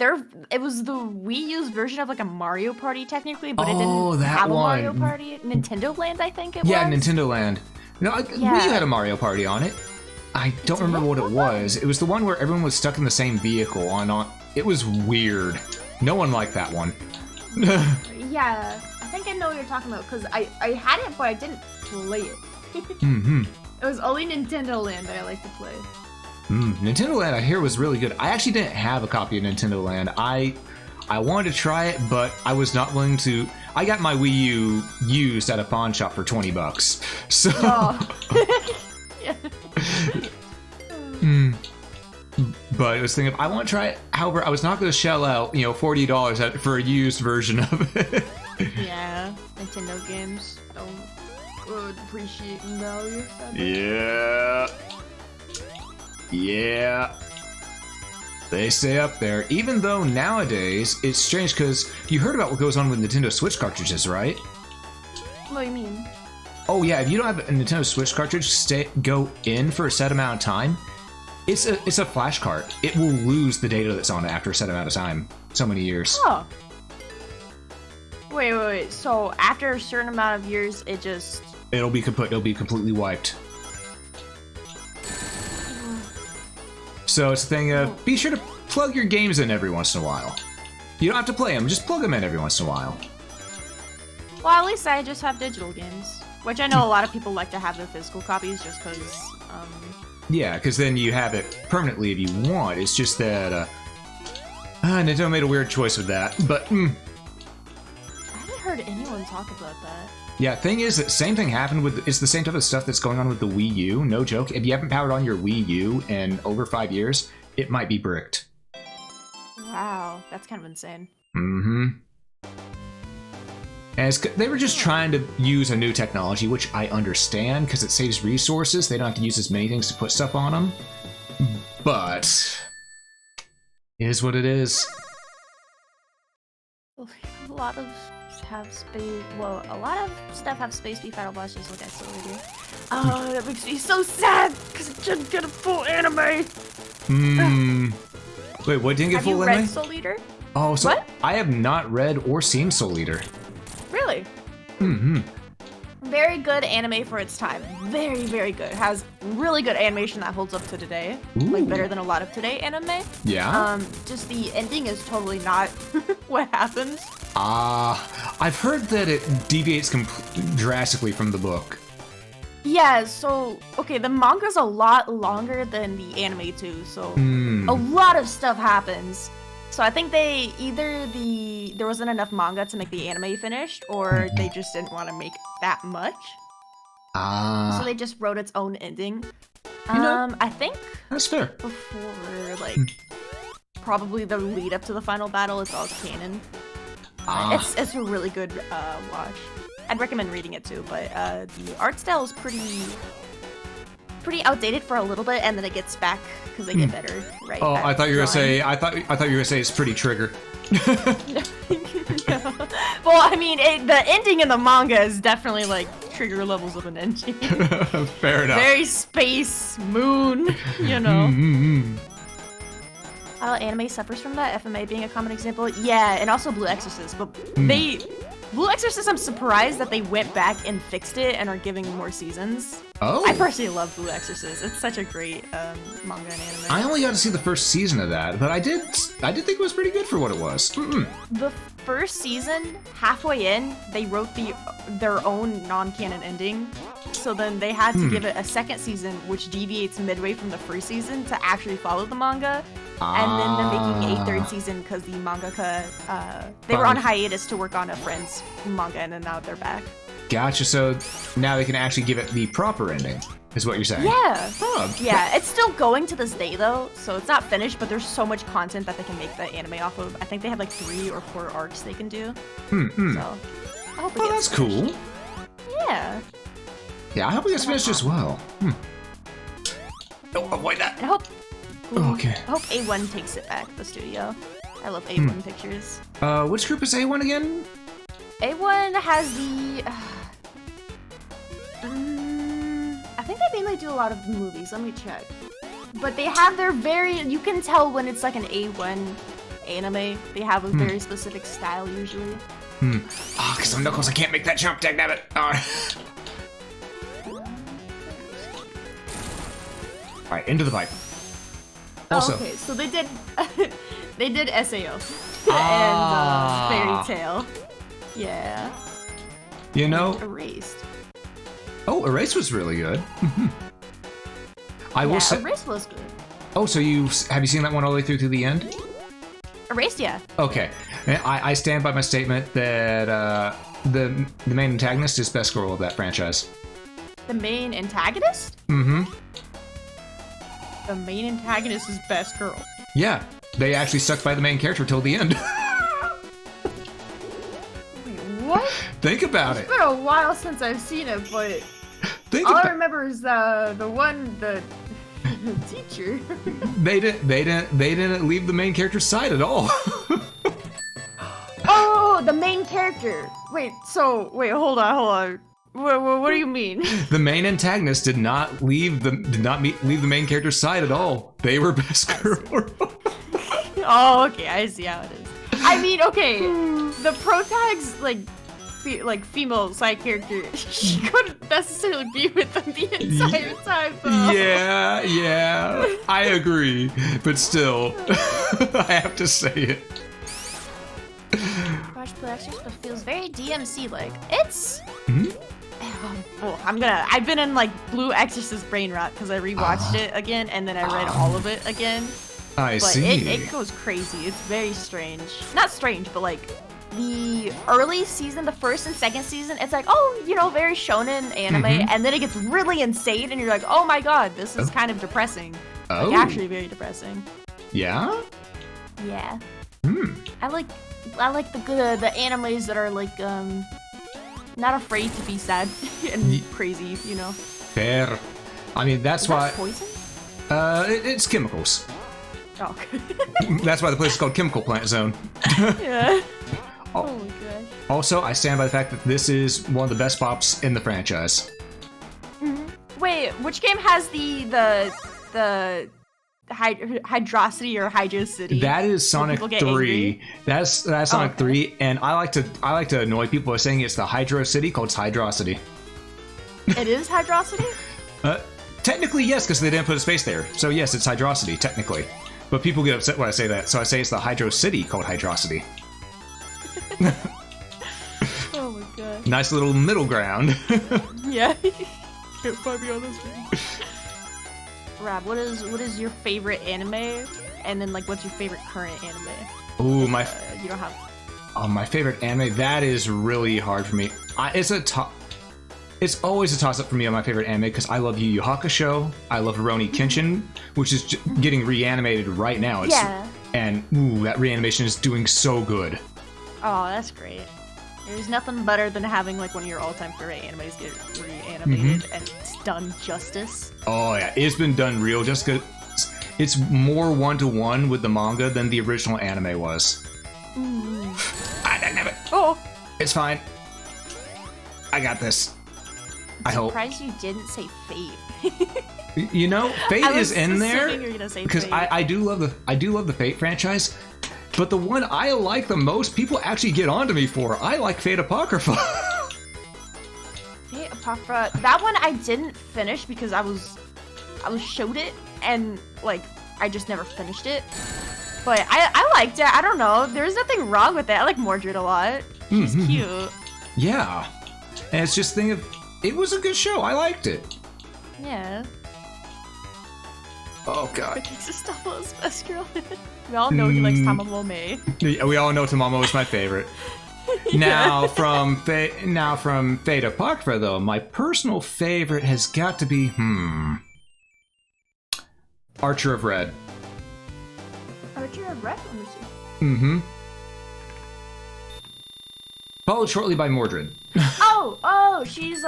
it was the Wii U's version of like a Mario Party technically, but it didn't have a Mario Party. Nintendo Land, I think it was. Yeah, Nintendo Land. No, Wii U had a Mario Party on it. I don't remember what it was. It was the one where everyone was stuck in the same vehicle on. It was weird. No one liked that one. Yeah, I think I know what you're talking about because I had it, but I didn't play it. It was only Nintendo Land that I like to play. Nintendo Land, I hear, was really good. I actually didn't have a copy of Nintendo Land. I wanted to try it, but I was not willing to. I got my Wii U used at a pawn shop for $20. So. But I was thinking, I want to try it. However, I was not going to shell out, $40 for a used version of it. Yeah, Nintendo games don't appreciate value. Yeah. They stay up there. Even though nowadays, it's strange because you heard about what goes on with Nintendo Switch cartridges, right? What do you mean? Oh yeah, if you don't have a Nintendo Switch cartridge go in for a set amount of time, it's a flash card. It will lose the data that's on it after a set amount of time. So many years. Oh. Wait. So after a certain amount of years, it'll be completely wiped. So it's a thing of be sure to plug your games in every once in a while. You don't have to play them, just plug them in every once in a while. Well, at least I just have digital games, which I know a lot of people like to have the physical copies just because. Yeah, because then you have it permanently if you want. It's just that Nintendo made a weird choice with that, but. I haven't heard anyone talk about that. Yeah, thing is that same thing happened with. It's the same type of stuff that's going on with the Wii U. No joke. If you haven't powered on your Wii U in over 5 years, it might be bricked. Wow, that's kind of insane. Mm-hmm. And they were just trying to use a new technology, which I understand because it saves resources. They don't have to use as many things to put stuff on them. But it is what it is. A lot of have space. Well, a lot of stuff have space beef battle boss just like I slowly do. Oh, that makes me so sad because it didn't get a full anime. Wait, what didn't get full anime? Have you read Soul Eater? Oh, so what? I have not read or seen Soul Eater. Really? Mm-hmm. Very good anime for its time. Very, very good. It has really good animation that holds up to today. Ooh. Like better than a lot of today anime. Yeah? Just the ending is totally not what happens. I've heard that it deviates drastically from the book. Yeah, so, okay, the manga's a lot longer than the anime too, so a lot of stuff happens. So I think they there wasn't enough manga to make the anime finished, or they just didn't want to make that much. So they just wrote its own ending. I think that's fair. Before, like, probably the lead up to the final battle, it's all canon. It's a really good watch. I'd recommend reading it too, but the art style is pretty outdated for a little bit, and then it gets back because they get better. Right? Oh, I thought you were gonna say. I thought you were gonna say it's pretty trigger. No. Well, I mean, the ending in the manga is definitely like trigger levels of an ending. Fair enough. Very space moon, you know. Anime suffers from that, FMA being a common example. Yeah, and also Blue Exorcist, but Blue Exorcist, I'm surprised that they went back and fixed it and are giving more seasons. Oh. I personally love Blue Exorcist. It's such a great manga and anime. I only got to see the first season of that, but I did think it was pretty good for what it was. The first season, halfway in, they wrote their own non-canon ending. So then they had to give it a second season, which deviates midway from the first season to actually follow the manga. And then they're making a third season because the mangaka, they were on hiatus to work on a friend's manga, and then now they're back. Gotcha, so now they can actually give it the proper ending, is what you're saying? Yeah. Oh, yeah, it's still going to this day, though, so it's not finished, but there's so much content that they can make the anime off of. I think they have like 3 or 4 arcs they can do. So, I hope it gets that's finished. cool. Yeah. Yeah, I hope it gets finished as well. Oh, avoid that. I hope... Okay. I hope A1 takes it back, the studio. I love A1 Pictures. Which group is A1 again? A1 has the... I think they mainly do a lot of movies. Let me check. But they have their very... You can tell when it's like an A1 anime. They have a very specific style usually. Because I'm Knuckles, I can't make that jump, dagnabbit. Alright, into the pipe. Also, okay, so they did they did SAO and Fairy Tail. Yeah. You know, Erased. Oh, Erased was really good. I will say Erased was good. Oh, so have you seen that one all the way through to the end? Erased, yeah. Okay. I stand by my statement that the main antagonist is best girl of that franchise. The main antagonist? The main antagonist is best girl. Yeah, they actually stuck by the main character till the end. Wait, what? Think about it. It's been a while since I've seen it, but all I remember is the teacher. They didn't leave the main character's side at all. Oh, the main character. Wait, hold on. What do you mean? The main antagonist did not leave the main character's side at all. They were best girl. Oh, okay, I see how it is. I mean, okay, the protags, like, female side character, she couldn't necessarily be with them the entire time, though. Yeah, I agree, but still, I have to say it. Watch Play Extras, but feels very DMC-like. It's. Oh, I've been in like Blue Exorcist brain rot because I rewatched it again and then I read all of it again. I see. It goes crazy. It's very strange. Not strange, but like the early season, the first and second season, it's like, oh, you know, very shonen anime, and then it gets really insane, and you're like, oh my god, this is kind of depressing. Oh. Like, actually very depressing. Yeah? Yeah. I like the animes that are like not afraid to be sad and crazy, you know. Fair. I mean, that's why. Poison? It's chemicals. Oh. That's why the place is called Chemical Plant Zone. Yeah. Oh my gosh. Also, I stand by the fact that this is one of the best pops in the franchise. Wait, which game has the Hydrocity or Hydro City? That is Sonic 3. That's Sonic 3, and I like to annoy people by saying it's the Hydro City called Hydrocity. It is Hydrocity? Technically, yes, because they didn't put a space there. So yes, it's Hydrocity, technically. But people get upset when I say that, so I say it's the Hydro City called Hydrocity. Oh my god. Nice little middle ground. Yeah. Can't find me on this video. Rab, what is your favorite anime? And then like what's your favorite current anime? Ooh, you don't have. Oh, my favorite anime, that is really hard for me. It's always a toss-up for me on my favorite anime because I love Yu Yu Hakusho, I love Rurouni Kenshin, which is getting reanimated right now. And ooh, that reanimation is doing so good. Oh, that's great. There's nothing better than having like one of your all-time favorite animes get reanimated and it's done justice. Oh yeah, it's been done real just because it's more one-to-one with the manga than the original anime was. I didn't have it. Oh, it's fine. I got this. I hope. I'm surprised you didn't say Fate. You know, Fate is in there because I do love the Fate franchise, but the one I like the most, people actually get onto me for. I like Fate Apocrypha. Fate Apocrypha. That one I didn't finish because I was showed it and like I just never finished it. But I liked it. I don't know. There's nothing wrong with it. I like Mordred a lot. She's cute. Yeah, and it's just thing of. It was a good show. I liked it. Yeah. Oh god. Kristalla's best girl. We all know he likes Tamamo May. Yeah, we all know Tamamo is my favorite. Now from Fate Apocrypha though, my personal favorite has got to be Archer of Red. Archer of Red? Let me see. Followed shortly by Mordred. Oh, she's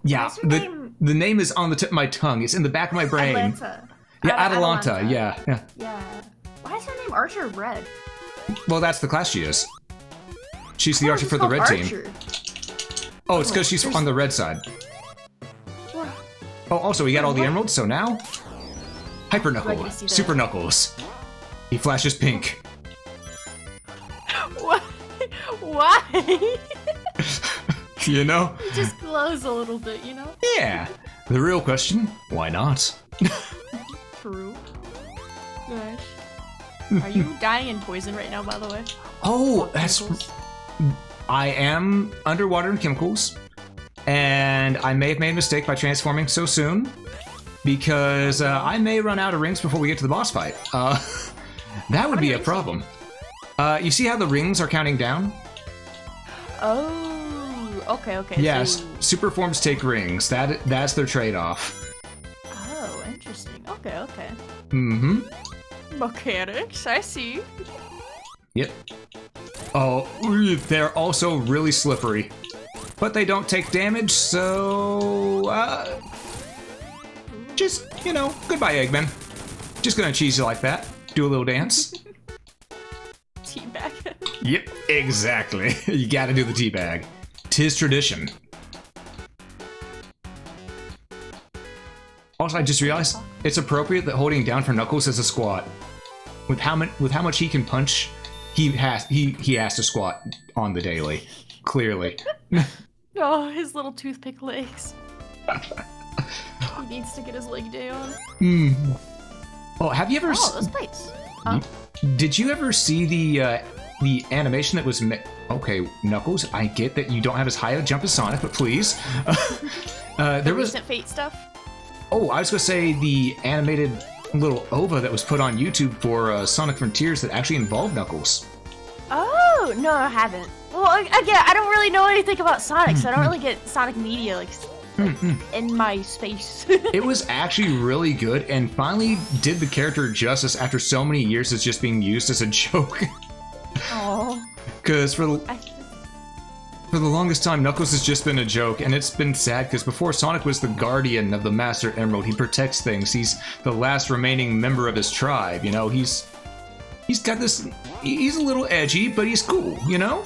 yeah, what's her name? The name is on the tip of my tongue. It's in the back of my brain. Atalanta. Yeah, Atalanta. Yeah. Yeah. Why is her name Archer of Red? Well, that's the class she is. She's the Archer for the red team. Oh, it's because she's on the red side. What? Oh, also, we got all the emeralds, so now... Hyper Knuckle. Super Knuckles. He flashes pink. What? Why? You know? It just glows a little bit, you know? Yeah. The real question, why not? True. Gosh. Are you dying in poison right now, by the way? Oh, that's... I am underwater in chemicals, and I may have made a mistake by transforming so soon, because I may run out of rings before we get to the boss fight. That would be a problem. You see how the rings are counting down? Oh, okay. Yes, so... super forms take rings. That's their trade-off. Oh, interesting. Okay. Mechanics, I see. Yep. Oh, they're also really slippery. But they don't take damage, so... just, you know, goodbye, Eggman. Just gonna cheese you like that. Do a little dance. Teabag. Yep, exactly. You gotta do the teabag. 'Tis tradition. Also, I just realized it's appropriate that holding down for Knuckles is a squat. With how much he can punch he has to squat on the daily. Clearly. Oh, his little toothpick legs. He needs to get his leg day on. Oh, have you ever? Oh, those plates. Did you ever see the animation that was made? Okay, Knuckles, I get that you don't have as high a jump as Sonic, but please. There was recent Fate stuff. Oh, I was gonna say the animated little OVA that was put on YouTube for Sonic Frontiers that actually involved Knuckles. Oh no, I haven't. Well, again, I don't really know anything about Sonic, so I don't really get Sonic media like in my space. It was actually really good, and finally did the character justice after so many years as just being used as a joke. Oh. Because for the longest time, Knuckles has just been a joke, and it's been sad because before Sonic was the guardian of the Master Emerald, he protects things. He's the last remaining member of his tribe. You know, he's got this. He's a little edgy, but he's cool. You know.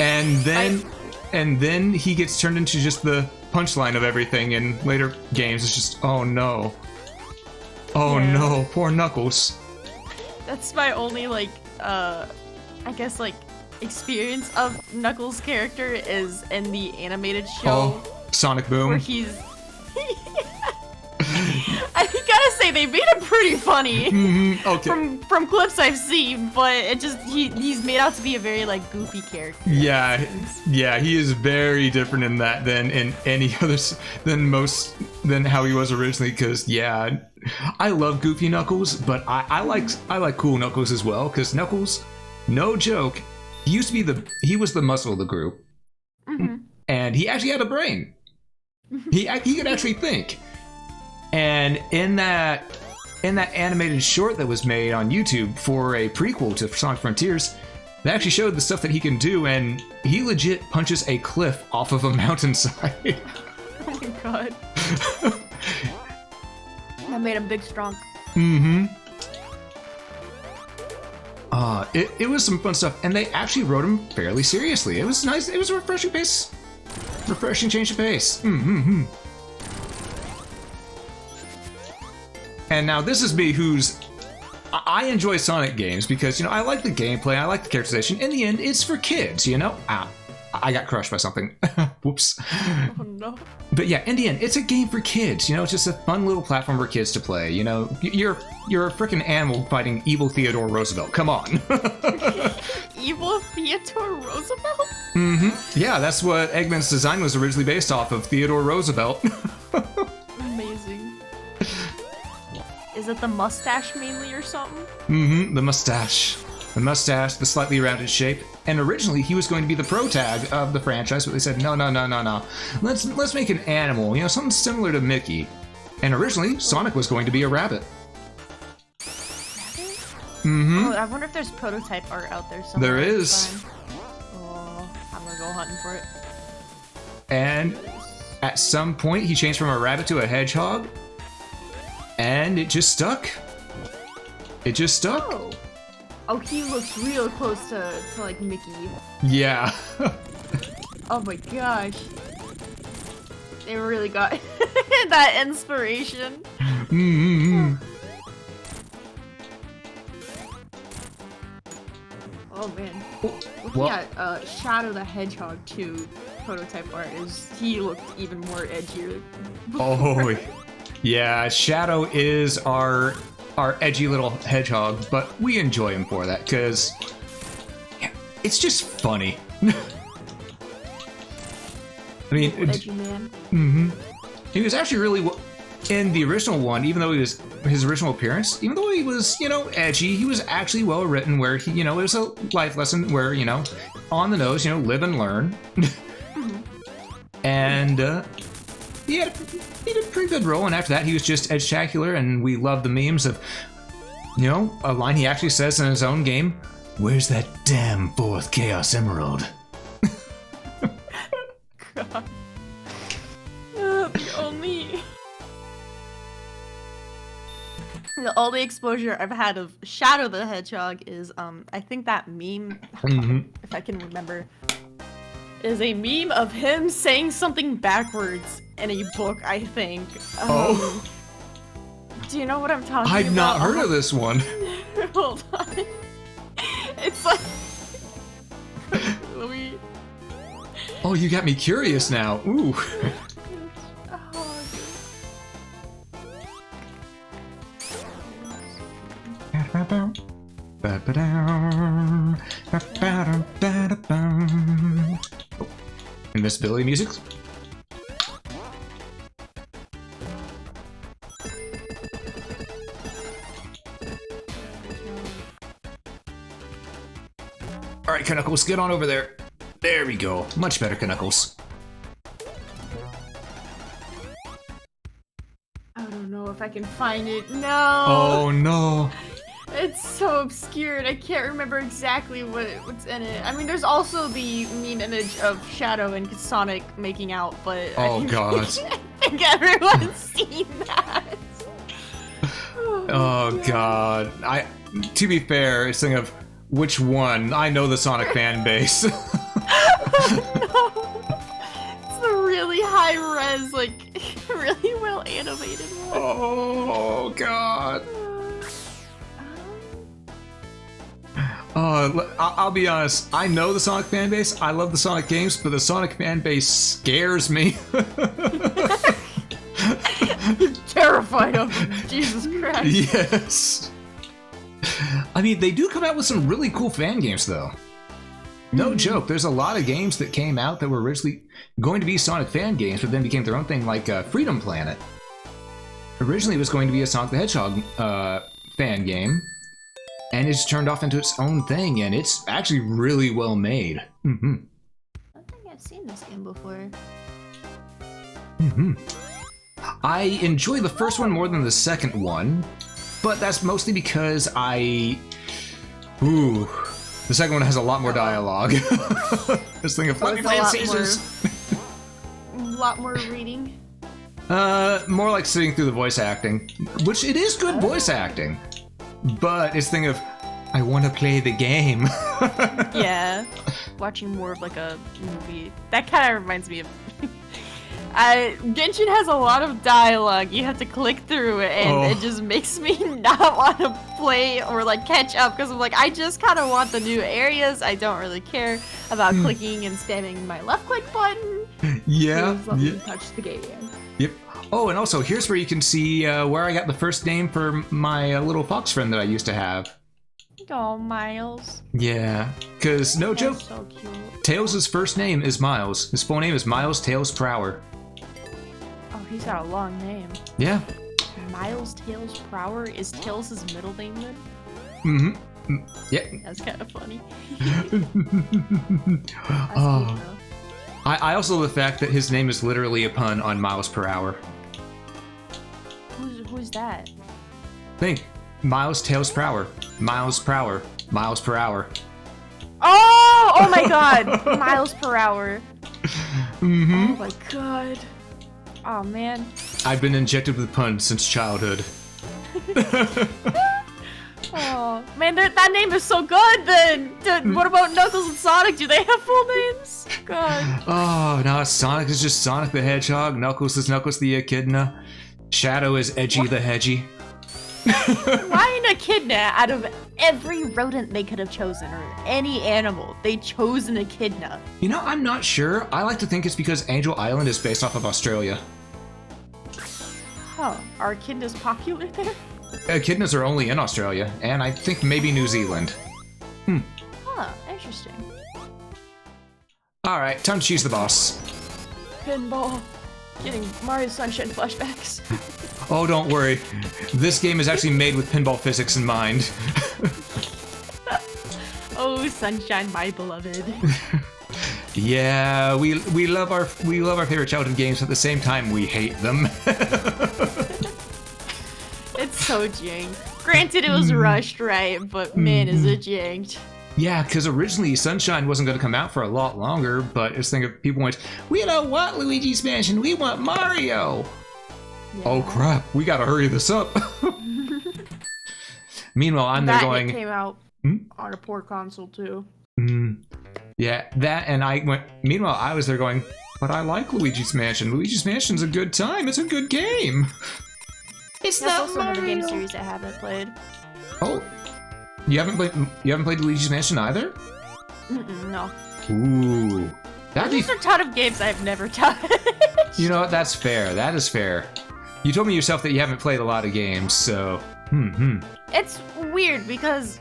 And then he gets turned into just the punchline of everything in later games. It's just, oh no, no, poor Knuckles. That's my only I guess experience of Knuckles' character is in the animated show. Oh, Sonic Boom. Where he's. I gotta say they made him pretty funny. Okay. From clips I've seen, but it just he's made out to be a very goofy character. Yeah, he is very different in that than in any others than how he was originally. Because I love Goofy Knuckles, but I like Cool Knuckles as well. Because Knuckles, no joke, he was the muscle of the group, and he actually had a brain. He could actually think. And in that animated short that was made on YouTube for a prequel to Sonic Frontiers, they actually showed the stuff that he can do, and he legit punches a cliff off of a mountainside. Oh my god. That made him big strong. It was some fun stuff, and they actually wrote him fairly seriously. It was nice. It was a refreshing change of pace. And now this is me I enjoy Sonic games because, I like the gameplay, I like the characterization. In the end, it's for kids, I got crushed by something. Whoops. Oh no. But yeah, in the end, it's a game for kids, it's just a fun little platform for kids to play, You're a freaking animal fighting evil Theodore Roosevelt. Come on. Evil Theodore Roosevelt? Yeah, that's what Eggman's design was originally based off of, Theodore Roosevelt. Amazing. Is it the mustache mainly or something? The mustache. The mustache, the slightly rounded shape. And originally he was going to be the pro tag of the franchise, but they said, no. Let's make an animal, something similar to Mickey. And originally, Sonic was going to be a rabbit. Rabbit? Oh, I wonder if there's prototype art out there somewhere. There is. Oh, I'm gonna go hunting for it. And at some point, he changed from a rabbit to a hedgehog. And it just stuck. It just stuck. Oh, he looks real close to Mickey. Yeah. Oh my gosh. They really got that inspiration. Oh man. Looking at Shadow the Hedgehog 2 prototype art, he looked even more edgier. Oh, yeah, Shadow is our edgy little hedgehog, but we enjoy him for that, because it's just funny. I mean, edgy man. He was actually really, in the original one, even though his original appearance, even though he was, edgy, he was actually well written, where he, it was a life lesson where, on the nose, live and learn. And he did a pretty good role, and after that he was just edge-tacular, and we love the memes of, a line he actually says in his own game, "Where's that damn fourth Chaos Emerald?" God. The only exposure I've had of Shadow the Hedgehog is, I think that meme, if I can remember, is a meme of him saying something backwards in a book, I think. Do you know what I'm talking about? I've not heard of this one. Hold on. It's like... Let me... Oh, you got me curious now. Ooh. Invisibility music. Alright, Knuckles, get on over there. There we go. Much better, Knuckles. I don't know if I can find it. No! Oh no. It's so obscured. I can't remember exactly what's in it. I mean, there's also the meme image of Shadow and Sonic making out, but Oh god. I think everyone's seen that. Oh god. To be fair, it's thinking of which one. I know the Sonic fan base. No. It's the really high res, like really well animated one. Oh god. I'll be honest, I know the Sonic fan base, I love the Sonic games, but the Sonic fan base scares me. Terrified of them, Jesus Christ. Yes. I mean, they do come out with some really cool fan games, though. No joke, there's a lot of games that came out that were originally going to be Sonic fan games, but then became their own thing, like Freedom Planet. Originally, it was going to be a Sonic the Hedgehog fan game, and it's turned off into its own thing, and it's actually really well made. I think I've seen this game before. I enjoy the first one more than the second one, but that's mostly because the second one has a lot more dialogue. This thing of fucking land seizures. A lot more reading. More like sitting through the voice acting, which it is good voice acting. But it's thing of, I want to play the game. Yeah, watching more of like a movie. That kind of reminds me of. Genshin has a lot of dialogue. You have to click through it, and it just makes me not want to play or like catch up because I'm like, I just kind of want the new areas. I don't really care about clicking and spamming my left click button. Yeah. Let me touch the game. Yep. Oh, and also, here's where you can see where I got the first name for my little fox friend that I used to have. Oh, Miles. Yeah, because no joke, So cute. Tails' first name is Miles. His full name is Miles Tails Prower. Oh, he's got a long name. Yeah. Miles Tails Prower? Is Tails his middle name then? Yeah. That's kind of funny. Oh. I also love the fact that his name is literally a pun on miles per hour. Who's that? Think. Miles Tails per hour. Miles per hour. Miles per hour. Oh! Oh my god! Miles per hour. Oh my god. Oh man. I've been injected with puns since childhood. Oh man, that name is so good then! What about Knuckles and Sonic? Do they have full names? God. Oh, no, Sonic is just Sonic the Hedgehog. Knuckles is Knuckles the Echidna. Shadow is Edgy the Hedgie. Why an echidna out of every rodent they could have chosen, or any animal? They chose an echidna. You know, I'm not sure. I like to think it's because Angel Island is based off of Australia. Huh. Are echidnas popular there? Echidnas are only in Australia, and I think maybe New Zealand. Huh, interesting. Alright, time to choose the boss. Pinball. Getting Mario Sunshine flashbacks. Oh, don't worry. This game is actually made with pinball physics in mind. Oh, Sunshine, my beloved. Yeah, we love our favorite childhood games, at the same time we hate them. It's so janked. Granted, it was rushed, right? But man, is it janked. Yeah, because originally Sunshine wasn't going to come out for a lot longer, but it's thinking people went, we don't want Luigi's Mansion, we want Mario! Yeah. Oh crap, we gotta hurry this up. Meanwhile, I'm there going... It came out on a poor console too. Yeah, that, and I went... Meanwhile, I was there going, but I like Luigi's Mansion. Luigi's Mansion's a good time, it's a good game. It's That's not also another Mario. game series I haven't played. Oh, You haven't played Luigi's Mansion either? No. Ooh. There's a ton of games I've never touched. You know what? That's fair. That is fair. You told me yourself that you haven't played a lot of games, so... It's weird because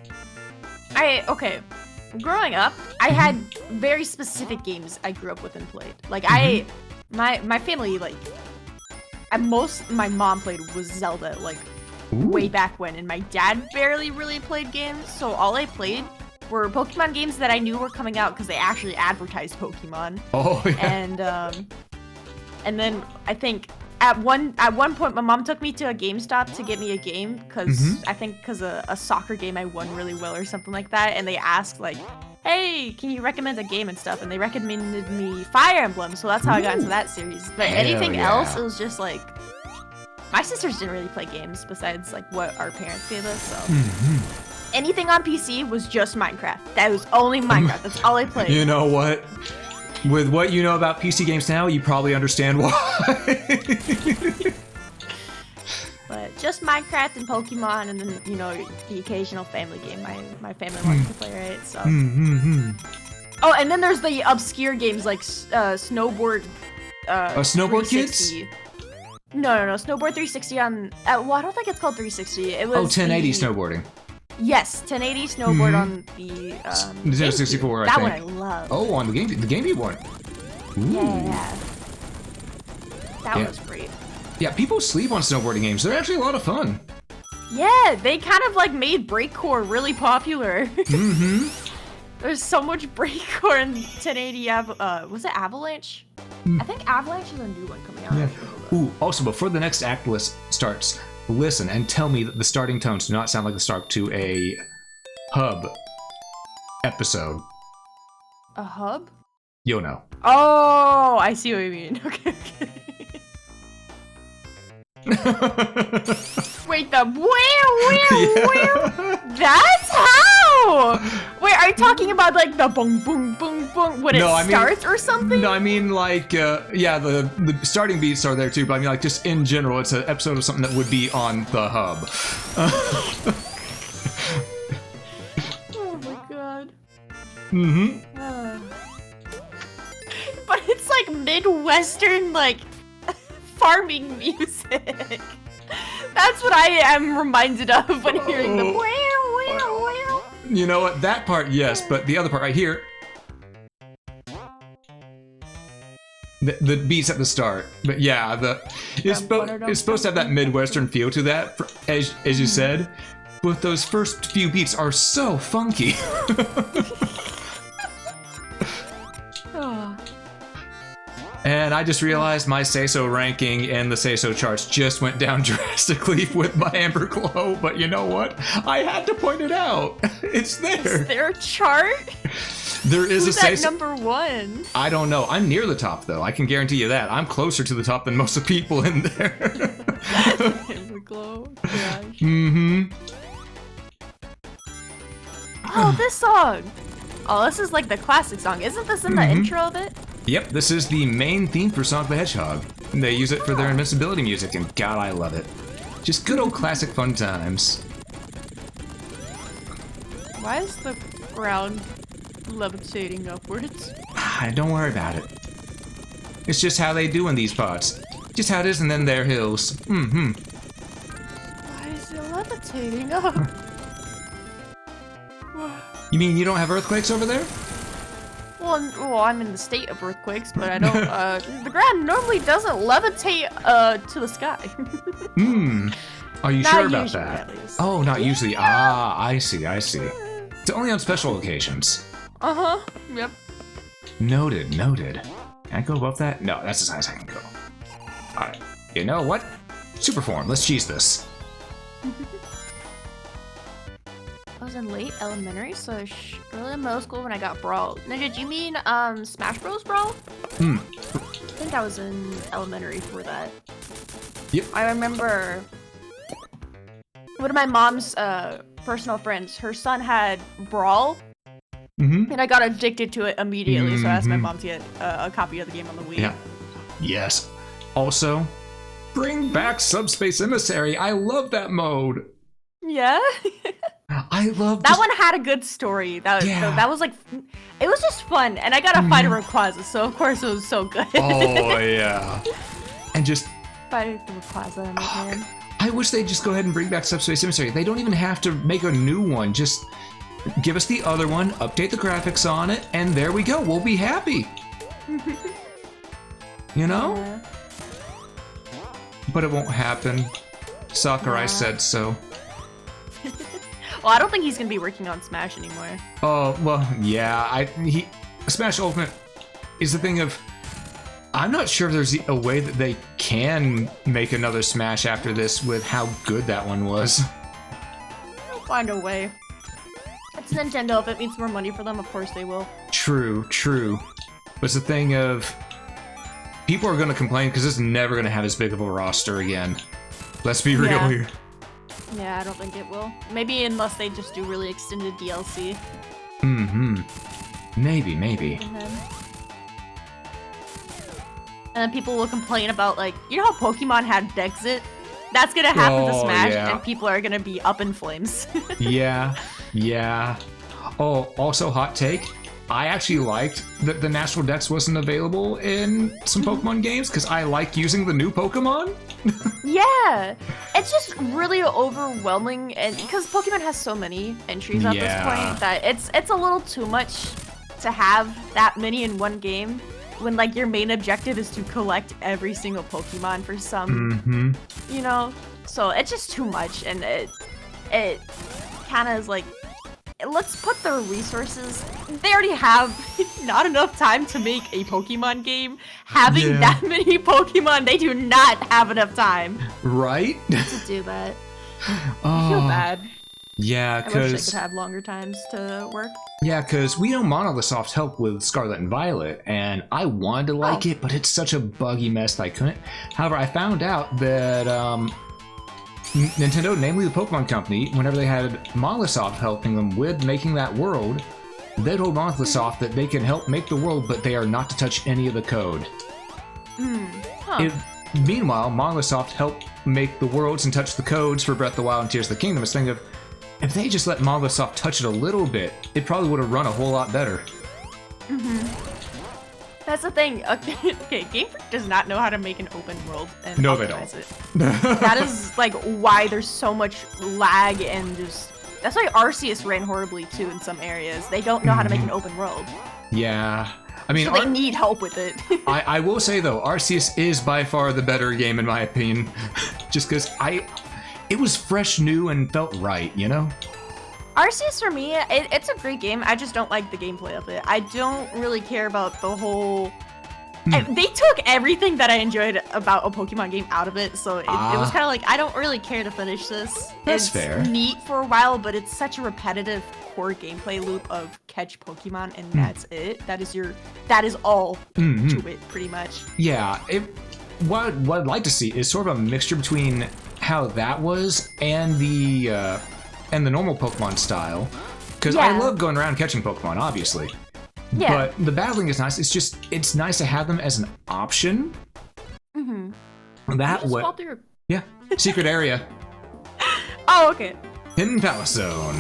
growing up, I had very specific games I grew up with and played. Like my family, like, most my mom played was Zelda, like, way back when, and my dad barely really played games, so all I played were Pokemon games that I knew were coming out because they actually advertised Pokemon. Oh, yeah. And then I think at one point my mom took me to a GameStop to get me a game because I think because a soccer game I won really well or something like that, and they asked like, hey, can you recommend a game and stuff, and they recommended me Fire Emblem, so that's how I got into that series. But anything else, it was just like, my sisters didn't really play games besides like what our parents gave us, so anything on PC was just Minecraft. That was only Minecraft. That's all I played. You know what? With what you know about PC games now, you probably understand why. But just Minecraft and Pokemon, and then, you know, the occasional family game my family wanted to play, right? So. Oh, and then there's the obscure games like Snowboard. Snowboard Kids? No, Snowboard 360 on. Well, I don't think it's called 360. It was. 1080 snowboarding. Yes, 1080 snowboard on the Nintendo 64. That one I love. Oh, on the GameCube one. Ooh. Yeah. That one was great. Yeah, people sleep on snowboarding games. They're actually a lot of fun. Yeah, they kind of like made breakcore really popular. There's so much breakcore in 1080. Was it Avalanche? I think Avalanche is a new one coming out. Yeah. Ooh, also, before the next act list starts, listen and tell me that the starting tones do not sound like the start to a hub episode. A hub? You'll know. Oh, I see what you mean. Okay. Wait, the That's how? Wait, are you talking about like the boom, boom, boom, boom when it starts or something? No, I mean like, yeah, the starting beats are there too, but I mean like just in general, it's an episode of something that would be on the hub. Oh my god. But it's like Midwestern, like, farming music. That's what I am reminded of when hearing the wow. You know what? That part, yes, but the other part right here, the beats at the start. But yeah, it's supposed to have that Midwestern feel to that, as you said. But those first few beats are so funky. And I just realized my Say-So ranking in the Say-So charts just went down drastically with my Amber Glow, but you know what? I had to point it out. It's there. Is there a chart? There is Who's a Say-So. number one? I don't know. I'm near the top, though. I can guarantee you that. I'm closer to the top than most of the people in there. Amber Glow? Gosh. Oh, this song! Oh, this is like the classic song. Isn't this in the intro of it? Yep, this is the main theme for Sonic the Hedgehog. They use it for their invincibility music, and God, I love it. Just good old classic fun times. Why is the ground levitating upwards? Don't worry about it. It's just how they do in these parts. Just how it is in them there hills. Why is it levitating up? You mean you don't have earthquakes over there? Well, I'm in the state of earthquakes, but I don't, the ground normally doesn't levitate, to the sky. Are you sure about usually, that? at least. Oh, not usually. Ah, I see. It's only on special occasions. Yep. Noted. Can I go above that? No, that's as high as I can go. Alright, you know what? Superform, let's cheese this. I was in late elementary, so early middle school when I got Brawl. Now, did you mean Smash Bros. Brawl? I think I was in elementary for that. Yep. I remember one of my mom's personal friends, her son had Brawl, and I got addicted to it immediately, so I asked my mom to get a copy of the game on the Wii. Yeah. Yes. Also, bring back Subspace Emissary. I love that mode. Yeah? I love that one had a good story. That was like, it was just fun, and I got to fight a Rayquaza, so of course it was so good. Oh yeah, and just fight the Rayquaza, man. I wish they'd just go ahead and bring back Subspace Emissary. They don't even have to make a new one. Just give us the other one, update the graphics on it, and there we go. We'll be happy. You know? Yeah. But it won't happen. Sakurai said so. Well, I don't think he's gonna be working on Smash anymore. Oh, well, yeah. Smash Ultimate is the thing of... I'm not sure if there's a way that they can make another Smash after this with how good that one was. They'll find a way. It's Nintendo. If it means more money for them, of course they will. True. But it's the thing of... People are going to complain because it's never going to have as big of a roster again. Let's be real here. Yeah, I don't think it will. Maybe unless they just do really extended DLC. Maybe. And then people will complain about, like, you know how Pokemon had Dexit? That's gonna happen to Smash, and people are gonna be up in flames. Yeah. Oh, also hot take. I actually liked that the National Dex wasn't available in some Pokemon games, because I like using the new Pokemon. Yeah! It's just really overwhelming, and because Pokemon has so many entries at this point, that it's a little too much to have that many in one game. When, like, your main objective is to collect every single Pokemon for some, you know? So it's just too much, and it kind of is like, let's put the resources... They already have not enough time to make a Pokemon game. Having that many Pokemon, they do not have enough time. Right? To do that. I feel bad. Yeah, because... I wish I could have longer times to work. Yeah, because we know Monolith Soft helped with Scarlet and Violet, and I wanted to like it, but it's such a buggy mess that I couldn't. However, I found out that Nintendo, namely the Pokemon Company, whenever they had Monolith Soft helping them with making that world, they told Monolith Soft that they can help make the world, but they are not to touch any of the code. Meanwhile, Monolith Soft helped make the worlds and touch the codes for Breath of the Wild and Tears of the Kingdom. It's thing of, if they just let Monolith Soft touch it a little bit, it probably would have run a whole lot better. That's the thing. Okay, Game Freak does not know how to make an open world and no, they optimize don't. it. That is like why there's so much lag and just... That's why Arceus ran horribly too in some areas. They don't know how to make an open world. Yeah. I mean, so they need help with it. I will say though, Arceus is by far the better game in my opinion. Just because it was fresh, new, and felt right, you know? Arceus, for me, it's a great game. I just don't like the gameplay of it. I don't really care about the whole... They took everything that I enjoyed about a Pokemon game out of it, so it was kind of like, I don't really care to finish this. That's fair. It's neat for a while, but it's such a repetitive core gameplay loop of catch Pokemon, and that's it. That is all to it, pretty much. Yeah, what I'd like to see is sort of a mixture between how that was and the normal Pokemon style, because I love going around catching Pokemon, obviously. Yeah. But the battling is nice. It's nice to have them as an option. That way. Yeah. Secret area. Oh, okay. Hidden Palace Zone.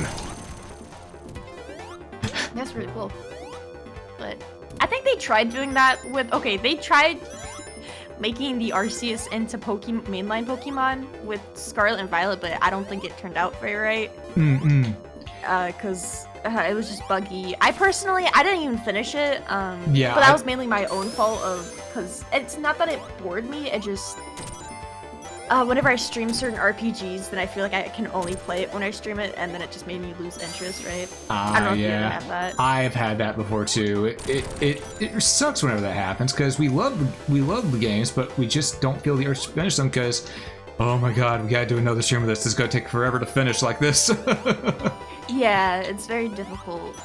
That's really cool. But I think they tried doing that with... Okay, they tried making the Arceus into mainline Pokemon with Scarlet and Violet, but I don't think it turned out very right. Because it was just buggy. I didn't even finish it. But that was mainly my own fault because it's not that it bored me, it just... whenever I stream certain RPGs, then I feel like I can only play it when I stream it, and then it just made me lose interest, right? I don't know if you ever had that. I've had that before too. It sucks whenever that happens, because we love the games, but we just don't feel the urge to finish them, because, oh my god, we gotta do another stream of this. This is gonna take forever to finish like this. Yeah, it's very difficult.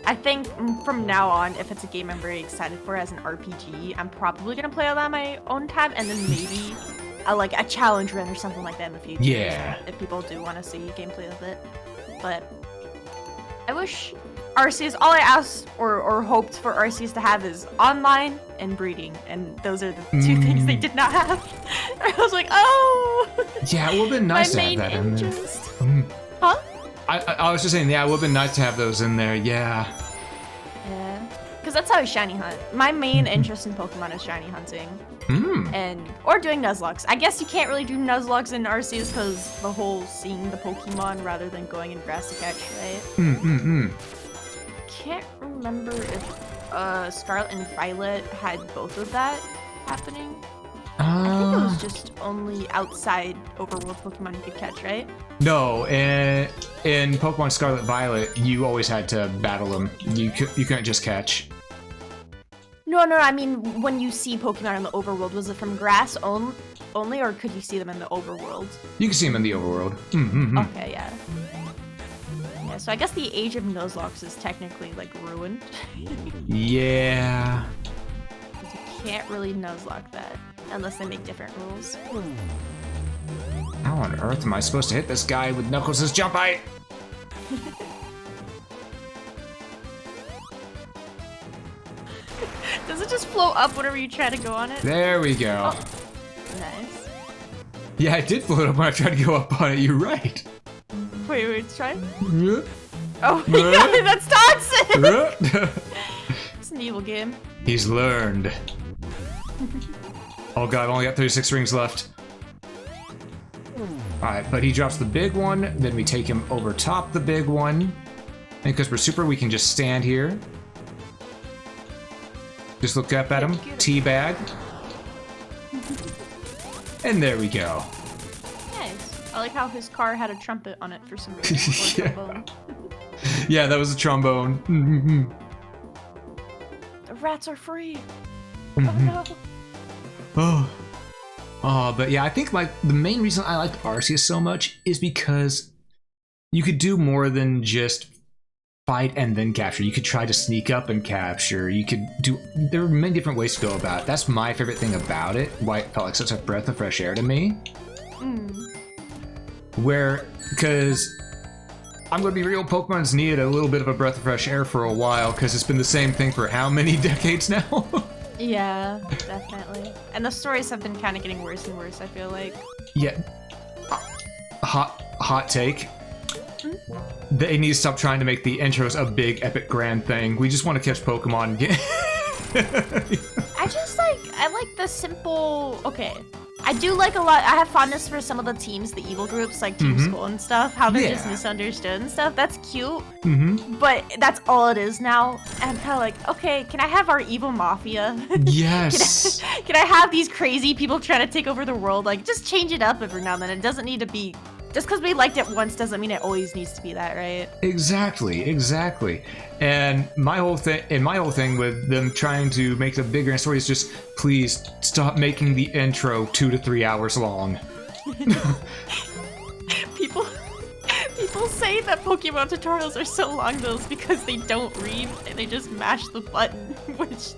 I think from now on, if it's a game I'm very excited for as an RPG, I'm probably gonna play it on my own time, and then maybe like a challenge run or something like that in the future. Yeah. If people do want to see gameplay of it. But I wish Arceus, all I asked or hoped for Arceus to have is online and breeding, and those are the two things they did not have. I was like, oh! Yeah, it would have been nice to have that interest. in there. Huh? I was just saying, yeah, it would have been nice to have those in there. Yeah. Yeah. Because that's how I shiny hunt. My main interest in Pokemon is shiny hunting. Or doing Nuzlocks. I guess you can't really do Nuzlocks in Arceus because the whole seeing the Pokemon rather than going in grass to catch, right? Can't remember if Scarlet and Violet had both of that happening. I think it was just only outside overworld Pokemon you could catch, right? No, in Pokemon Scarlet Violet, you always had to battle them. You couldn't just catch. No, I mean, when you see Pokemon in the overworld, was it from grass only, or could you see them in the overworld? You can see them in the overworld. Okay, yeah. Yeah, so I guess the age of Nuzlocke is technically, like, ruined. Yeah. Because you can't really Nuzlocke that, unless they make different rules. How on earth am I supposed to hit this guy with Knuckles' jump height? Does it just float up whenever you try to go on it? There we go. Oh, nice. Yeah, it did float up when I tried to go up on it. You're right. Wait, try? Oh, yeah, that's toxic! It's an evil game. He's learned. Oh god, I've only got 36 rings left. Alright, but he drops the big one, then we take him over top the big one. And because we're super, we can just stand here. Just look up at him, teabag. And there we go. Nice. I like how his car had a trumpet on it for some reason. Or trombone. Yeah, that was a trombone. The rats are free. Oh no. But yeah, I think the main reason I liked Arceus so much is because you could do more than just fight and then capture. You could try to sneak up and capture. You could do. There are many different ways to go about it. That's my favorite thing about it. Why it felt like such a breath of fresh air to me. Because I'm gonna be real, Pokemon's needed a little bit of a breath of fresh air for a while because it's been the same thing for how many decades now? Yeah, definitely. And the stories have been kind of getting worse and worse, I feel like. Yeah. Hot take. They need to stop trying to make the intros a big, epic, grand thing. We just want to catch Pokemon. I like the simple... Okay. I do like a lot... I have fondness for some of the teams, the evil groups, like Team Skull and stuff. How they're just misunderstood and stuff. That's cute. But that's all it is now. And I'm kind of like, okay, can I have our evil mafia? Yes. Can I have these crazy people trying to take over the world? Like, just change it up every now and then. It doesn't need to be... Just because we liked it once doesn't mean it always needs to be that, right? Exactly. And my whole thing with them trying to make the bigger story is just, please stop making the intro 2 to 3 hours long. People say that Pokemon tutorials are so long though because they don't read and they just mash the button, which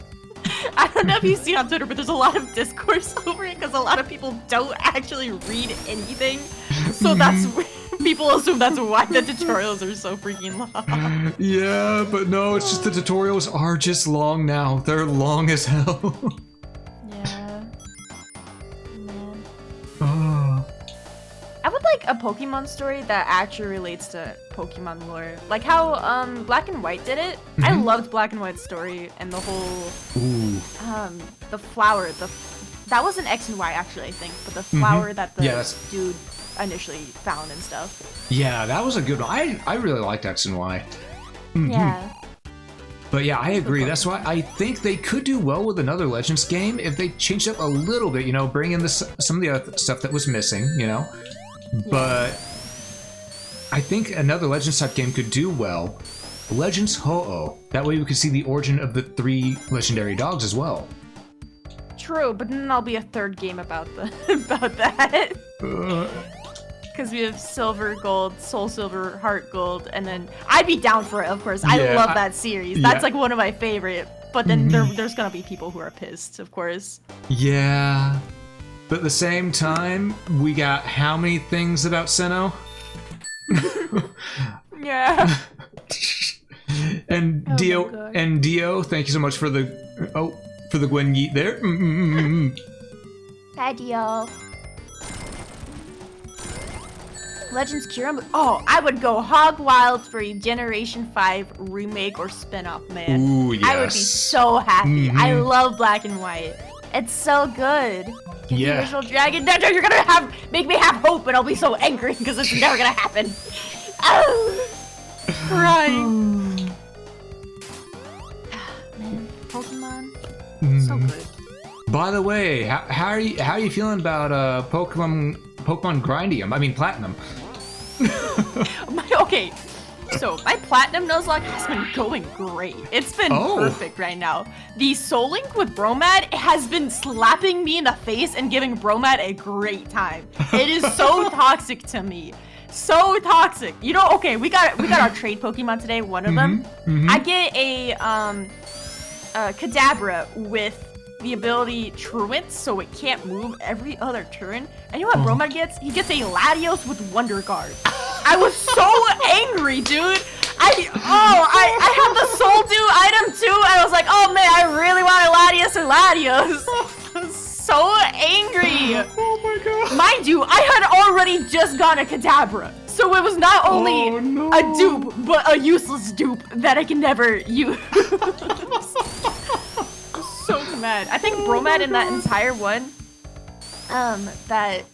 I don't know if you see on Twitter, but there's a lot of discourse over it because a lot of people don't actually read anything. So that's people assume that's why the tutorials are so freaking long. Yeah, but no, it's just the tutorials are just long now. They're long as hell. Yeah. Man. I would like a Pokemon story that actually relates to Pokemon lore. Like how Black and White did it. I loved Black and White's story and the whole the flower, that wasn't X and Y actually, I think, but the flower that the dude initially found and stuff. Yeah, that was a good one. I really liked X and Y. Yeah. But yeah, I agree. That's why I think they could do well with another Legends game if they changed up a little bit, you know, bring in some of the other stuff that was missing, you know. But I think another Legends type game could do well. Legends Ho-Oh. That way we could see the origin of the 3 legendary dogs as well. True, but then there'll be a third game about that. Because we have Silver, Gold, Soul Silver, Heart Gold, and then I'd be down for it, of course. I love that series. That's like one of my favorite. But then there's gonna be people who are pissed, of course. Yeah. But at the same time, we got how many things about Sinnoh? Yeah. And Dio, thank you so much for the Gwen Yeet there. Hi, Dio. Legends Kyurem. Oh, I would go hog wild for a Generation 5 remake or spin-off, man. Ooh, yes. I would be so happy. I love Black and White. It's so good. Get the original Dragon. No, you're gonna make me have hope, and I'll be so angry because it's never gonna happen. Crying. Man, Pokemon, so good. By the way, how are you feeling about Pokemon Grindium? I mean Platinum. Okay, so my Platinum Nuzlocke has been going great. It's been perfect right now. The Soul Link with Bromad has been slapping me in the face and giving Bromad a great time. It is so toxic to me. So toxic. You know, okay, we got our trade Pokemon today, one of them. I get a Kadabra with the ability Truant, so it can't move every other turn. And you know what Bromad gets? He gets a Latios with Wonder Guard. I was so angry, dude. I had the Soul Dew item too, and I was like, oh man, I really wanted Latios or Latios. I was so angry. Oh my god. Mind you, I had already just gotten a Kadabra. So it was not only a dupe, but a useless dupe that I can never use. So mad. I think Bromad in that entire one, that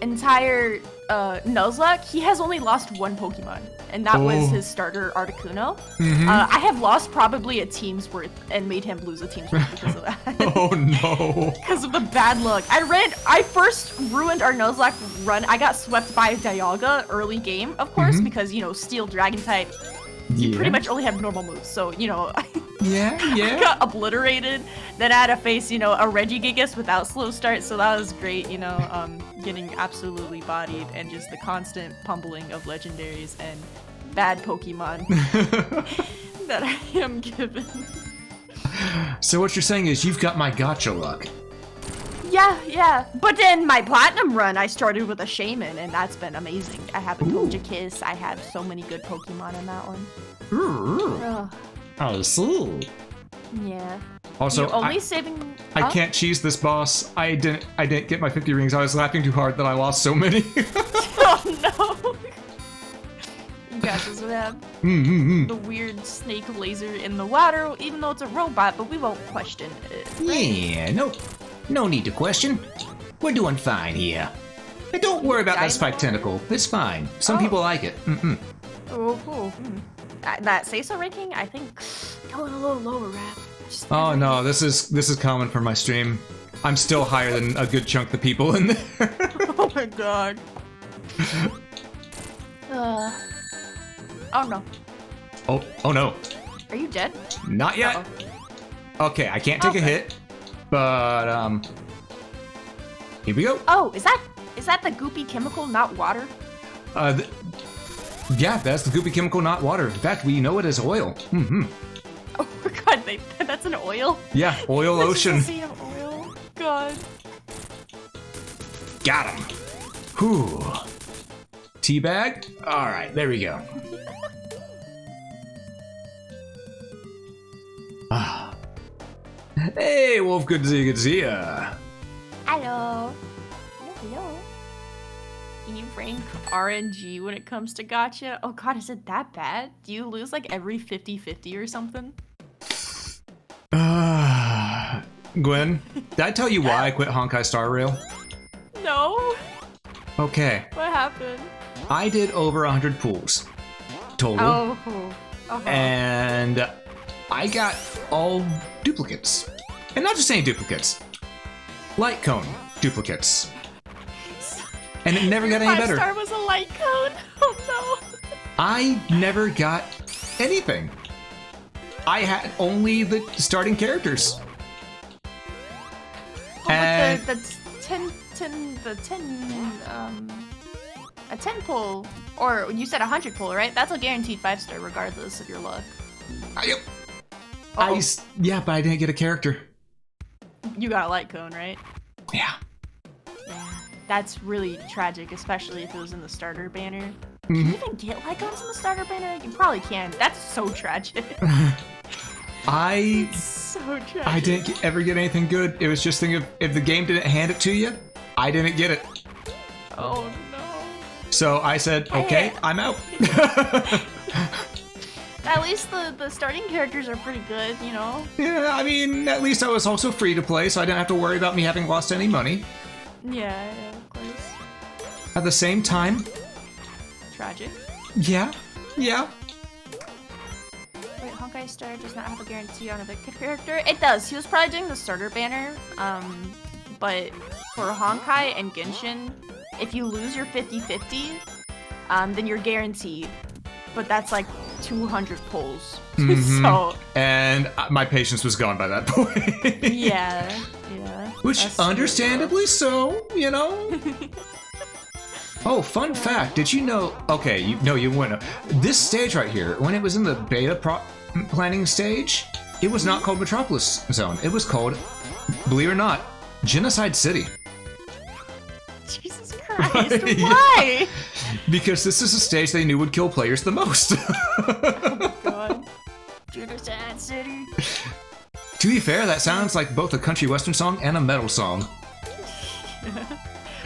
entire Nuzlocke, he has only lost one Pokemon, and that was his starter Articuno. I have lost probably a team's worth and made him lose a team's worth because of that. Oh no. Because of the bad luck. I first ruined our Nuzlocke run. I got swept by Dialga early game, of course, because, you know, Steel Dragon type, you pretty much only have normal moves, so, you know, I got obliterated. Then I had to face, you know, a Regigigas without slow start, so that was great, you know, getting absolutely bodied and just the constant pummeling of legendaries and bad Pokemon that I am given. So what you're saying is you've got my gotcha luck. Yeah. But then my Platinum run, I started with a Shaman, and that's been amazing. I have a Togekiss. I have so many good Pokemon in that one. I see. Yeah. Also, You're only saving. I can't cheese this boss. I didn't get my 50 rings. I was laughing too hard that I lost so many. Oh no. You guys what have the weird snake laser in the water, even though it's a robot, but we won't question it. Yeah, no need to question. We're doing fine here. And don't worry about that spiked tentacle. It's fine. Some people like it. Oh, cool. That say-so ranking, I think, going a little lower, Rap. Oh no, this is common for my stream. I'm still higher than a good chunk of the people in there. Oh my god. Oh no. Oh no. Are you dead? Not yet. Okay, I can't take a hit, but here we go. Oh, is that the goopy chemical, not water? Yeah, that's the goopy chemical, not water. In fact, we know it as oil. Oh my god, that's an oil? Yeah, oil ocean. Oil. God. Got him. Whew. Teabag? Alright, there we go. Hey, Wolf, good to see ya. Hello. Hello. You rank RNG when it comes to gacha? Oh god, is it that bad? Do you lose like every 50-50 or something? Gwen, did I tell you why I quit Honkai Star Rail? No. Okay. What happened? I did over 100 pools total. And I got all duplicates. And not just any duplicates. Light cone duplicates. And it never got any better. 5-star was a light cone. Oh no. I never got anything. I had only the starting characters. Oh, and but a 10 pull, or you said 100 pull, right? That's a guaranteed 5-star regardless of your luck. Yeah, but I didn't get a character. You got a light cone, right? Yeah. Yeah, that's really tragic, especially if it was in the starter banner. Can you even get light cones in the starter banner? You probably can. That's so tragic. So tragic. I didn't ever get anything good. It was just thinking if the game didn't hand it to you, I didn't get it. Oh no. So I said, okay, I'm out. At least the starting characters are pretty good, you know? Yeah, I mean, at least I was also free to play, so I didn't have to worry about me having lost any money. Yeah, of course. At the same time... Tragic. Yeah. Wait, Honkai Star does not have a guarantee on a victor character? It does. He was probably doing the starter banner, but for Honkai and Genshin, if you lose your 50-50, then you're guaranteed. But that's like 200 pulls. So. And my patience was gone by that point. yeah. Which, understandably so, you know? Oh, fun fact. Did you know... Okay, you wouldn't know. This stage right here, when it was in the beta planning stage, it was not called Metropolis Zone. It was called, believe it or not, Genocide City. Jesus Christ, why? Because this is a stage they knew would kill players the most. Oh my god. Genocide City. To be fair, that sounds like both a country western song and a metal song.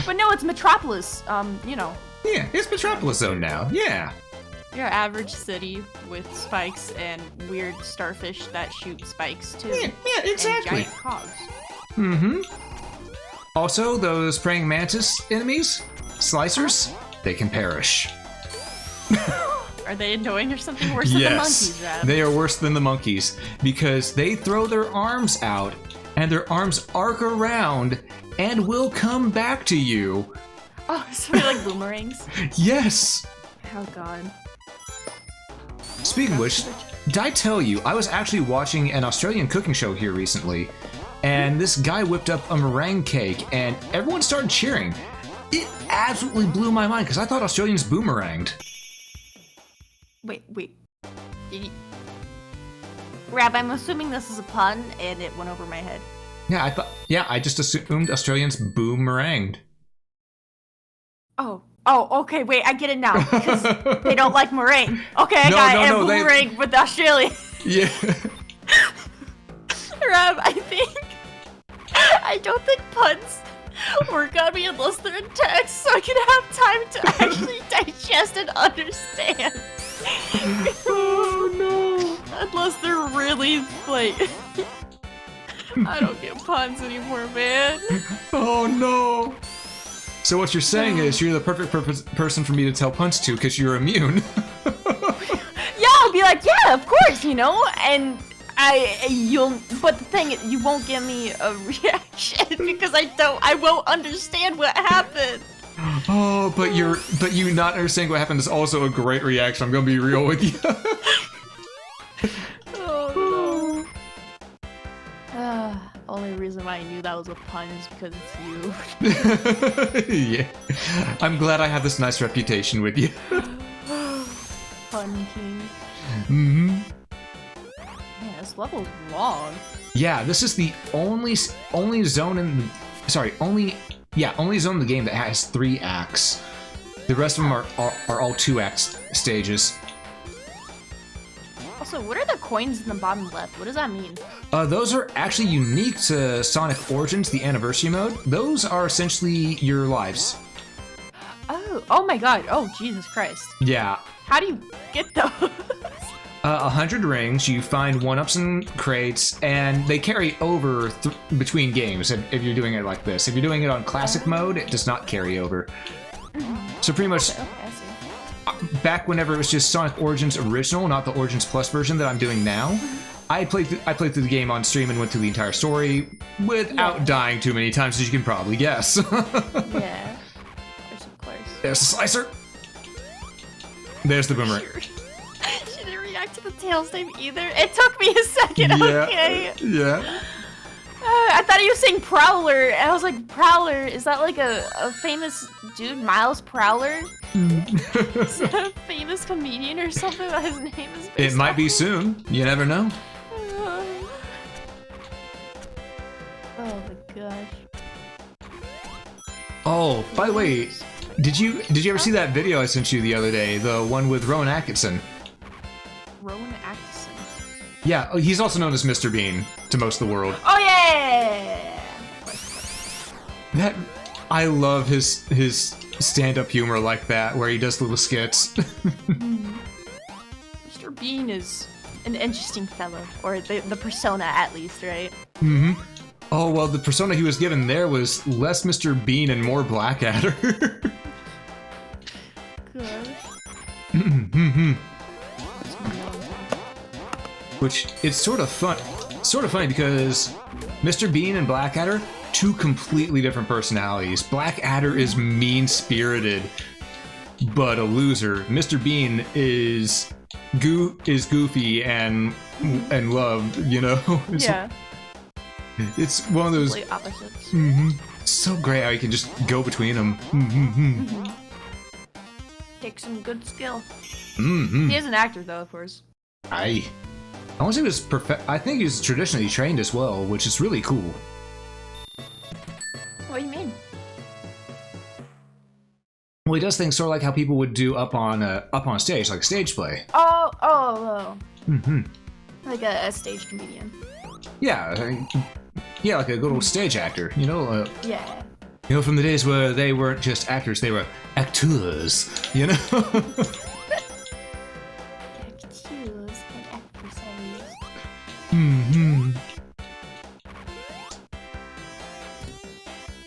But no, it's Metropolis, you know. Yeah, it's Metropolis Zone now, yeah. Your average city with spikes and weird starfish that shoot spikes too. Yeah, exactly. And giant cogs. Mm-hmm. Also, those praying mantis enemies, slicers, they can perish. Are they annoying or something worse than the monkeys, Rab? They are worse than the monkeys because they throw their arms out and their arms arc around and will come back to you. Oh, so they're like boomerangs? Yes! Oh god. Speaking of which, did I tell you, I was actually watching an Australian cooking show here recently, and this guy whipped up a meringue cake, and everyone started cheering. It absolutely blew my mind, because I thought Australians boomeranged. Wait. Rab, I'm assuming this is a pun, and it went over my head. Yeah, I just assumed Australians boomeranged. Oh, okay, wait, I get it now, because they don't like meringue. Okay, I got it, and boomerang with Australia. Yeah. Rab, I don't think puns work on me unless they're in text, so I can have time to actually digest and understand. Oh no. Unless they're really, like... I don't get puns anymore, man. Oh no. So what you're saying is you're the perfect person for me to tell puns to because you're immune. Yeah, I'll be like, yeah, of course, you know, and but the thing is, you won't give me a reaction because I won't understand what happened. Oh, but you not understanding what happened is also a great reaction. I'm gonna be real with you. Oh no. Only reason why I knew that was a pun is because it's you. Yeah. I'm glad I have this nice reputation with you. Pun king. Mm-hmm. Man, this level's long. Yeah, this is the only zone in the only zone in the game that has 3 acts. The rest of them are all 2 act stages. Also, what are the coins in the bottom left? What does that mean? Those are actually unique to Sonic Origins, the Anniversary mode. Those are essentially your lives. Oh my god. Oh, Jesus Christ. Yeah. How do you get those? 100 rings, you find 1-ups in crates, and they carry over between games if you're doing it like this. If you're doing it on Classic mode, it does not carry over. So pretty much... Okay, I see. Back whenever it was just Sonic Origins Original, not the Origins Plus version that I'm doing now, I played through the game on stream and went through the entire story without dying too many times, as you can probably guess. Yeah. Of course. There's the slicer. There's the boomerang. She didn't react to the Tails name either. It took me a second, okay? Yeah. I thought he was saying Prowler, and I was like, Prowler? Is that like a famous dude, Miles Prowler? Is that a famous comedian or something that his name is based It might on? be soon. You never know. Oh my gosh. Oh, by the way, did you ever see that video I sent you the other day? The one with Rowan Atkinson. Rowan Atkinson. Yeah, he's also known as Mr. Bean to most of the world. Oh yeah! I love his stand-up humor like that, where he does little skits. Mr. Bean is an interesting fellow, or the persona at least, right? Mm-hmm. Oh, well, the persona he was given there was less Mr. Bean and more Blackadder. Good. Which, it's sort of funny because Mr. Bean and Blackadder, two completely different personalities. Blackadder is mean-spirited, but a loser. Mr. Bean is goofy and loved, you know? It's one of those opposites. So great how you can just go between them. Take some good skill. He is an actor, though, of course. I want to say he was I think he was traditionally trained as well, which is really cool. What do you mean? Well, he does things sort of like how people would do up on stage, like stage play. Oh. Like a stage comedian. Yeah, like a good old stage actor, you know? Yeah. You know, from the days where they weren't just actors, they were acteurs, you know? Actors and actresses.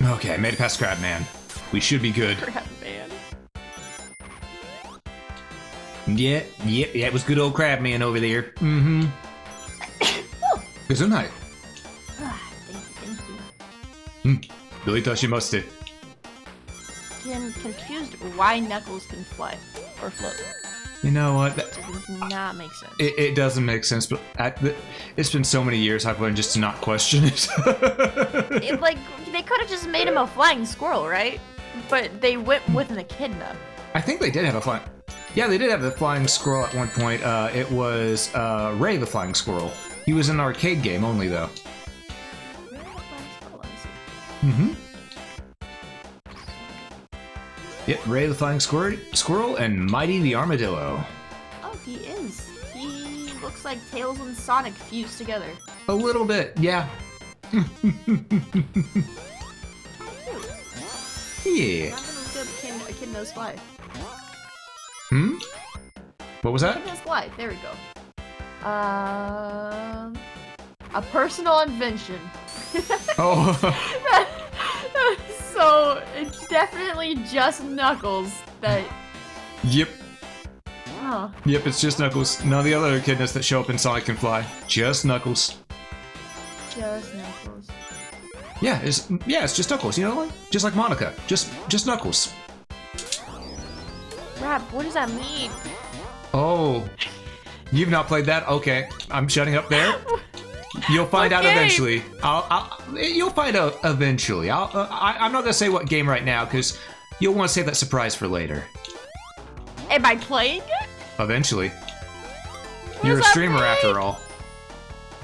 Okay, made it past Crabman. We should be good. Crabman. Yeah, it was good old Crabman over there. Good night. Thank you. Billy thought she must have. I'm confused why Knuckles can fly or float. You know what? It does not make sense. It doesn't make sense, but it's been so many years I've learned just to not question it. Like, they could have just made him a flying squirrel, right? But they went with an echidna. I think they did have a flying... Yeah, they did have a flying squirrel at one point. It was Ray the Flying Squirrel. He was an arcade game only, though. Yep, Ray the Flying Squirrel and Mighty the Armadillo. Oh, he is. He looks like Tails and Sonic fused together. A little bit, yeah. Yeah. I'm gonna go Echidna's fly. What was that? Echidna's fly. There we go. A personal invention. Oh. So it's definitely just Knuckles that. Yep. Oh. Yep, it's just Knuckles. None of the other echidnas that show up in Sonic can fly. Just Knuckles. Just Knuckles. Yeah, it's just Knuckles. You know what? Just like Monica. Just Knuckles. Rap, what does that mean? Oh, you've not played that? Okay, I'm shutting up there. You'll find out eventually. You'll find out eventually. I'm not gonna say what game right now because you'll want to save that surprise for later. Am I playing it? Eventually. What You're a does that streamer mean? after all.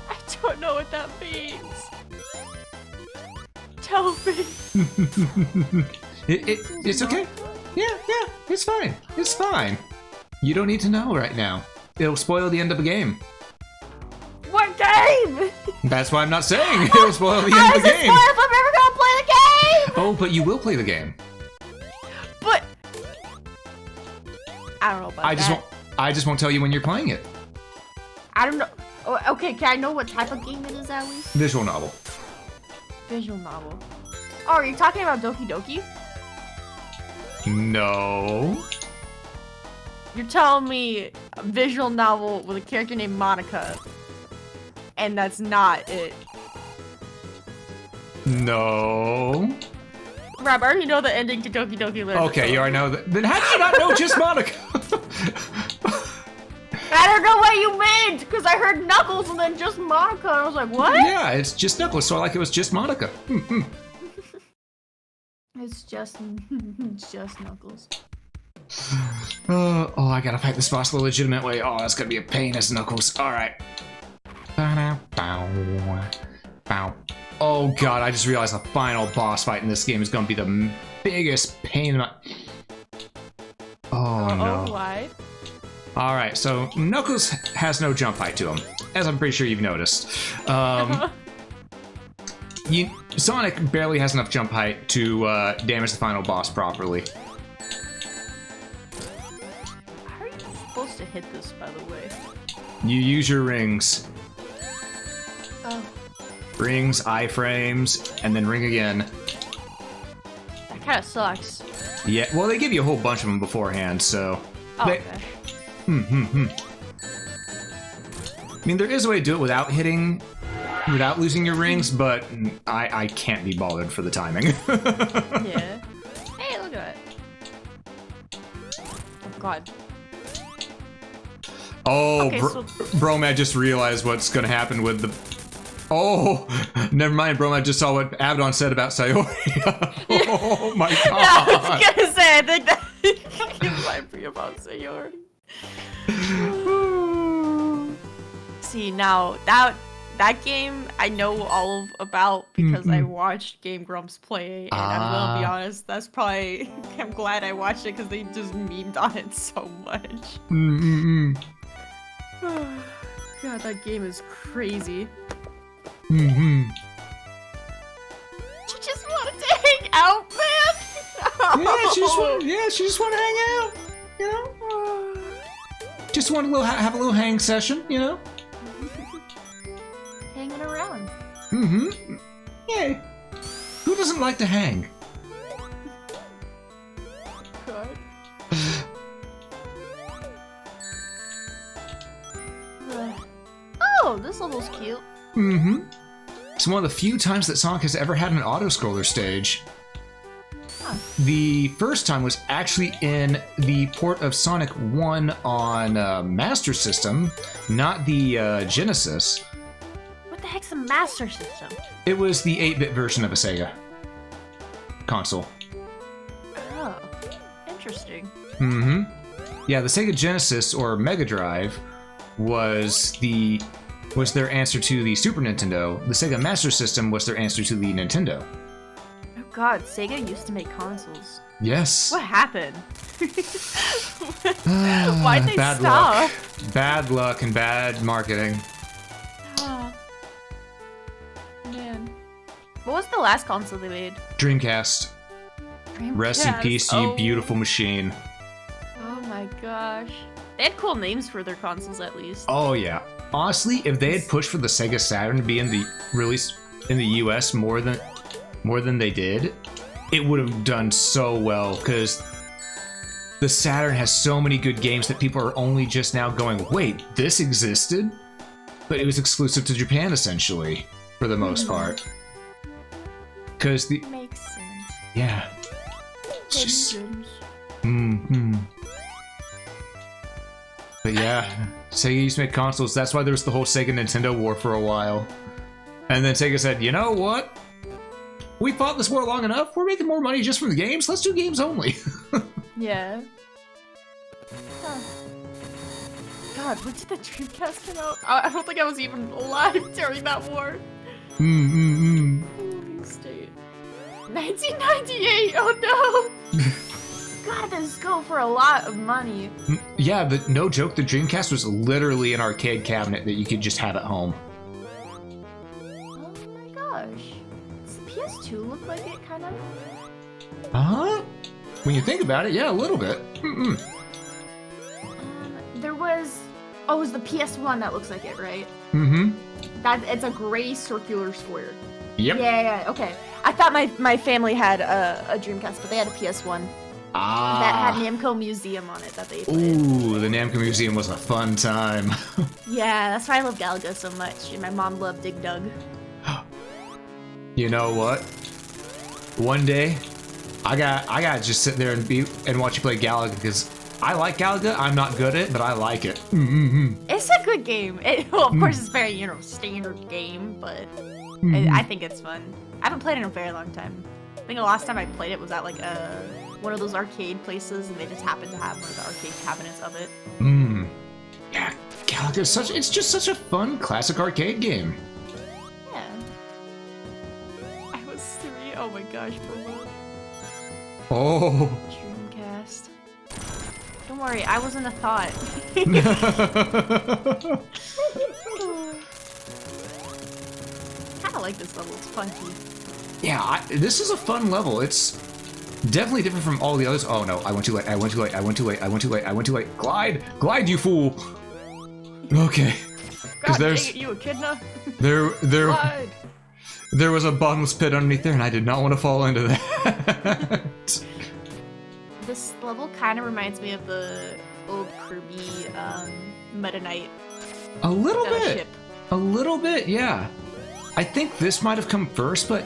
I don't know what that means. Tell me. It's okay. Yeah, it's fine. It's fine. You don't need to know right now. It'll spoil the end of the game. What game? That's why I'm not saying it'll spoil the end of the game. How is it spoiled if I'm ever gonna play the game? Oh, but you will play the game. But I don't know about that. I just won't tell you when you're playing it. I don't know. Oh, okay, can I know what type of game it is at least? Visual novel. Visual novel. Oh, are you talking about Doki Doki? No. You're telling me a visual novel with a character named Monica, and that's not it. No. Rob, I already know the ending to Doki Doki Literature. Okay, you already know that. Then how do you not know just Monica? I don't know what you meant, because I heard Knuckles and then just Monica, and I was like, what? Yeah, it's just Knuckles, so I like it was just Monica. It's just Knuckles. Oh, I gotta fight this boss the legitimate way. Oh, that's gonna be a pain as Knuckles. Alright. Oh god, I just realized the final boss fight in this game is gonna be the biggest pain in my... Oh no. Oh, why? Alright, so Knuckles has no jump height to him, as I'm pretty sure you've noticed. Sonic barely has enough jump height to damage the final boss properly. How are you supposed to hit this, by the way? You use your rings. Oh. Rings, iframes, and then ring again. That kind of sucks. Yeah, well, they give you a whole bunch of them beforehand, so... Oh, they... okay. I mean, there is a way to do it without hitting... without losing your rings, but I can't be bothered for the timing. Yeah. Hey, look at that. Oh, God. Oh, Okay, so... Bromad just realized what's gonna happen with the... Oh, never mind, Bromad just saw what Abaddon said about Sayori. Oh my god. I was gonna say, I think that you might be about Sayori. See, now, that game I know all about because I watched Game Grumps play it, and I'm gonna be honest, that's probably... I'm glad I watched it because they just memed on it so much. God, that game is crazy. She just wanted to hang out, man! Yeah, she just wanted to hang out, you know? Just want to have a little hang session, you know? Hanging around. Yeah. Who doesn't like to hang? God. Oh, this level's cute. It's one of the few times that Sonic has ever had an auto-scroller stage. Huh. The first time was actually in the port of Sonic 1 on Master System, not the Genesis. What the heck's a Master System? It was the 8-bit version of a Sega console. Oh, interesting. Yeah, the Sega Genesis or Mega Drive was their answer to the Super Nintendo. The Sega Master System was their answer to the Nintendo. Oh God, Sega used to make consoles. Yes. What happened? Why'd they bad stop? luck. Bad luck and bad marketing. Oh. Man. What was the last console they made? Dreamcast. Rest in peace, you beautiful machine. Oh my gosh. They had cool names for their consoles at least. Oh yeah. Honestly, if they had pushed for the Sega Saturn to be in the release in the US more than they did, it would have done so well, because the Saturn has so many good games that people are only just now going, wait, this existed? But it was exclusive to Japan essentially, for the most part. Because the... Makes sense. Yeah. It's just... But yeah, Sega used to make consoles. That's why there was the whole Sega Nintendo war for a while. And then Sega said, you know what? We fought this war long enough. We're making more money just from the games. Let's do games only. Yeah. Huh. God, when did the Dreamcast come out? I don't think I was even alive during that war. Holy state. 1998! Oh no! God, this go for a lot of money. Yeah, no joke, the Dreamcast was literally an arcade cabinet that you could just have at home. Oh my gosh. Does the PS2 look like it, kind of? Huh? When you think about it, yeah, a little bit. There was... Oh, it was the PS1 that looks like it, right? It's a gray circular square. Yep. Yeah, okay. I thought my family had a Dreamcast, but they had a PS1. That had Namco Museum on it that they played. Ooh, the Namco Museum was a fun time. Yeah, that's why I love Galaga so much, and my mom loved Dig Dug. You know what? One day, I got just sit there and watch you play Galaga, because I like Galaga. I'm not good at it, but I like it. It's a good game. Well, of course, it's very standard game, but I think it's fun. I haven't played it in a very long time. I think the last time I played it was at like one of those arcade places, and they just happened to have one of the arcade cabinets of it. Yeah, Galaga is it's just such a fun classic arcade game. Yeah. I was 3. Oh my gosh, Promo. Oh. Dreamcast. Don't worry, I wasn't a thought. Kinda like this level, it's funky. Yeah, this is a fun level. It's definitely different from all the others. Oh no, I went too late. I went too late. I went too late. I went too late. I went too late. Glide, glide, you fool. Okay. God dang it, you echidna. There was a bottomless pit underneath there, and I did not want to fall into that. This level kind of reminds me of the old Kirby Meta Knight. A little bit. Ship. A little bit, yeah. I think this might have come first, but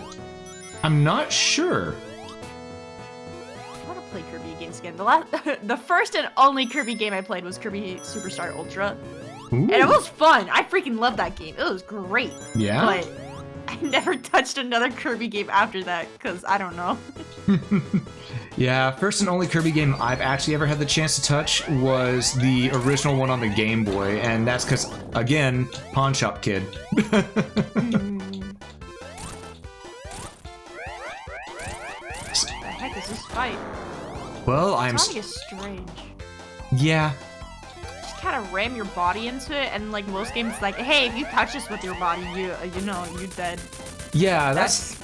I'm not sure. I want to play Kirby games again. The first and only Kirby game I played was Kirby Superstar Ultra. Ooh. And it was fun. I freaking loved that game. It was great. Yeah? But I never touched another Kirby game after that, because I don't know. Yeah, first and only Kirby game I've actually ever had the chance to touch was the original one on the Game Boy, and that's because, again, pawn shop kid. The heck is this fight? Well, Sonic is strange. Yeah. Just kind of ram your body into it, and like most games, it's like, hey, if you touch this with your body, you know, you're dead. Yeah, that's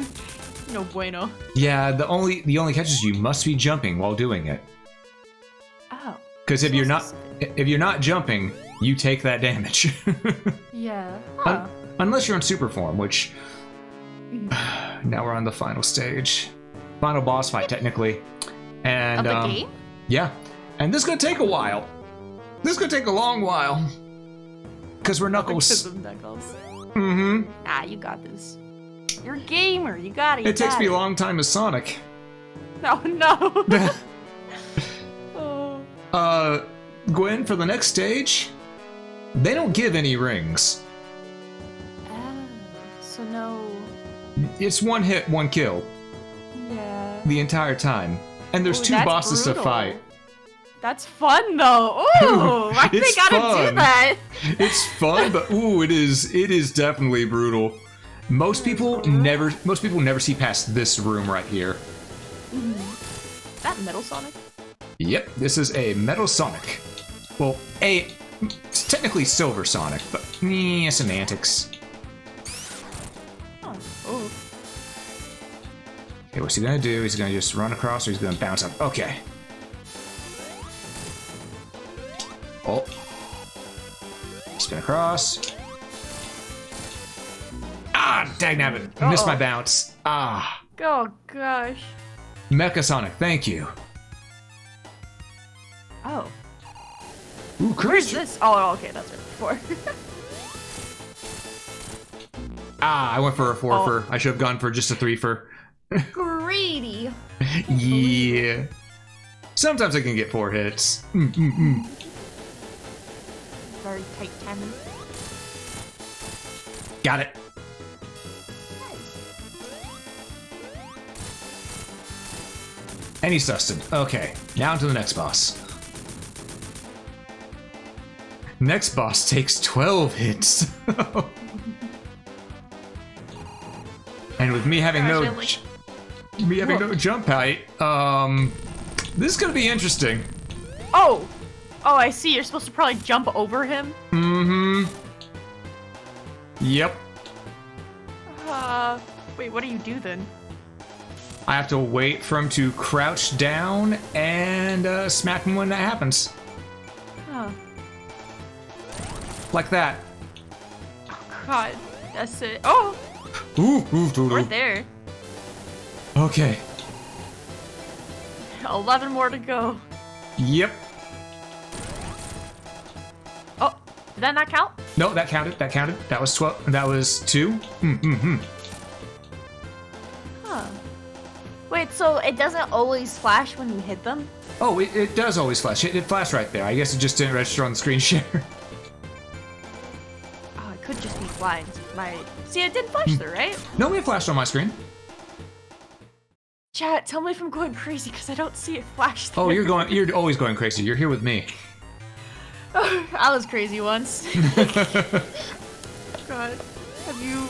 no bueno. Yeah, the only catch is you must be jumping while doing it. Oh. Because if you're not jumping, you take that damage. Yeah. Huh. Unless you're in super form, which now we're on the final stage. Final boss fight, technically. And of the game? Yeah. And this is gonna take a while. This is gonna take a long while. Because we're Knuckles. Because of Knuckles. Mm-hmm. Ah, you got this. You're a gamer. You got it. It takes me a long time as Sonic. Oh no. Oh. Gwen, for the next stage, they don't give any rings. So no. It's one hit, one kill. Yeah. The entire time. And there's two bosses to fight. That's fun though. Ooh, why they gotta do that? It's fun, but ooh, it is definitely brutal. Most people never see past this room right here. Is that Metal Sonic? Yep, this is a Metal Sonic. Well, it's technically Silver Sonic, but semantics. Oh. Okay, what's he gonna do? He's gonna just run across, or he's gonna bounce up. Okay. Oh. Spin across. Ah, dagnabbit. Missed my bounce. Ah. Oh, gosh. Mecha Sonic, thank you. Oh. Ooh, Where's this? Oh, okay, that's right. 4. I went for a 4-fer. I should have gone for just a 3-fer. Greedy. Yeah. Sometimes I can get 4 hits. Very tight timing. Got it. And he's dusted. Okay, now to the next boss. Next boss takes 12 hits. And with me having no jump height, this is gonna be interesting. Oh, I see. You're supposed to probably jump over him. Mm-hmm. Yep. Wait, what do you do then? I have to wait for him to crouch down and smack him when that happens. Huh. Like that. Oh, God. That's it. Oh! Ooh. We're there. Okay. 11 more to go. Yep. Oh, did that not count? No, that counted. That was 12. That was 2. Huh. Wait, so it doesn't always flash when you hit them? Oh, it does always flash. It flashed right there. I guess it just didn't register on the screen share. Oh, it could just be blind. See, it didn't flash there, right? No, it flashed on my screen. Chat, tell me if I'm going crazy because I don't see it flash there. Oh, you're always going crazy. You're here with me. I was crazy once. God, have you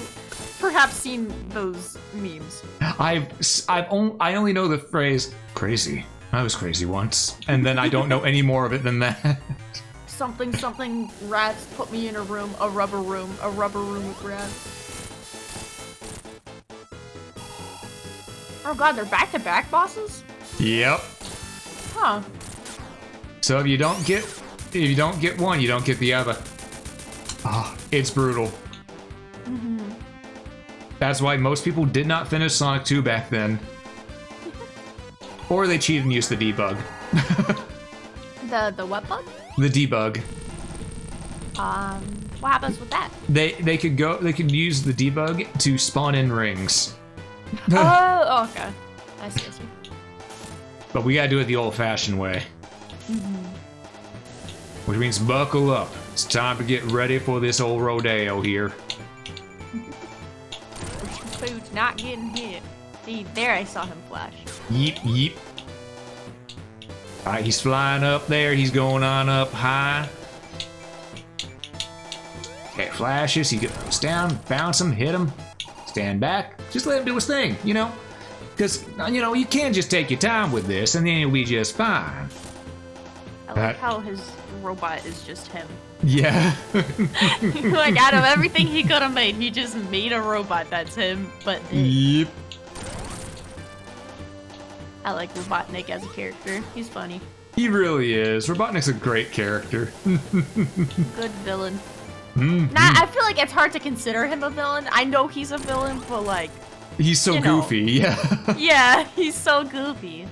perhaps seen those memes? I only know the phrase "crazy." I was crazy once, and then I don't know any more of it than that. Something rats put me in a rubber room with rats. Oh god, they're back-to-back bosses? Yep. Huh. So if you don't get one, you don't get the other. Oh, it's brutal. That's why most people did not finish Sonic 2 back then. Or they cheated and used the debug. The what bug? The debug. What happens with that? They could use the debug to spawn in rings. Oh, okay. I see. But we gotta do it the old-fashioned way. Which means buckle up. It's time to get ready for this old rodeo here. Food's not getting hit. See, there I saw him flash. Yeep, yeep. Alright, he's flying up there. He's going on up high. Okay, flashes. He goes down, bounce him, hit him, stand back. Just let him do his thing, you know? Because, you know, you can't just take your time with this and then you'll be just fine. I like how his robot is just him. Yeah. Like, out of everything he could have made, he just made a robot that's him, but Yep. I like Robotnik as a character. He's funny. He really is. Robotnik's a great character. Good villain. I feel like it's hard to consider him a villain. I know he's a villain, but like... He's so goofy, yeah. Yeah, he's so goofy.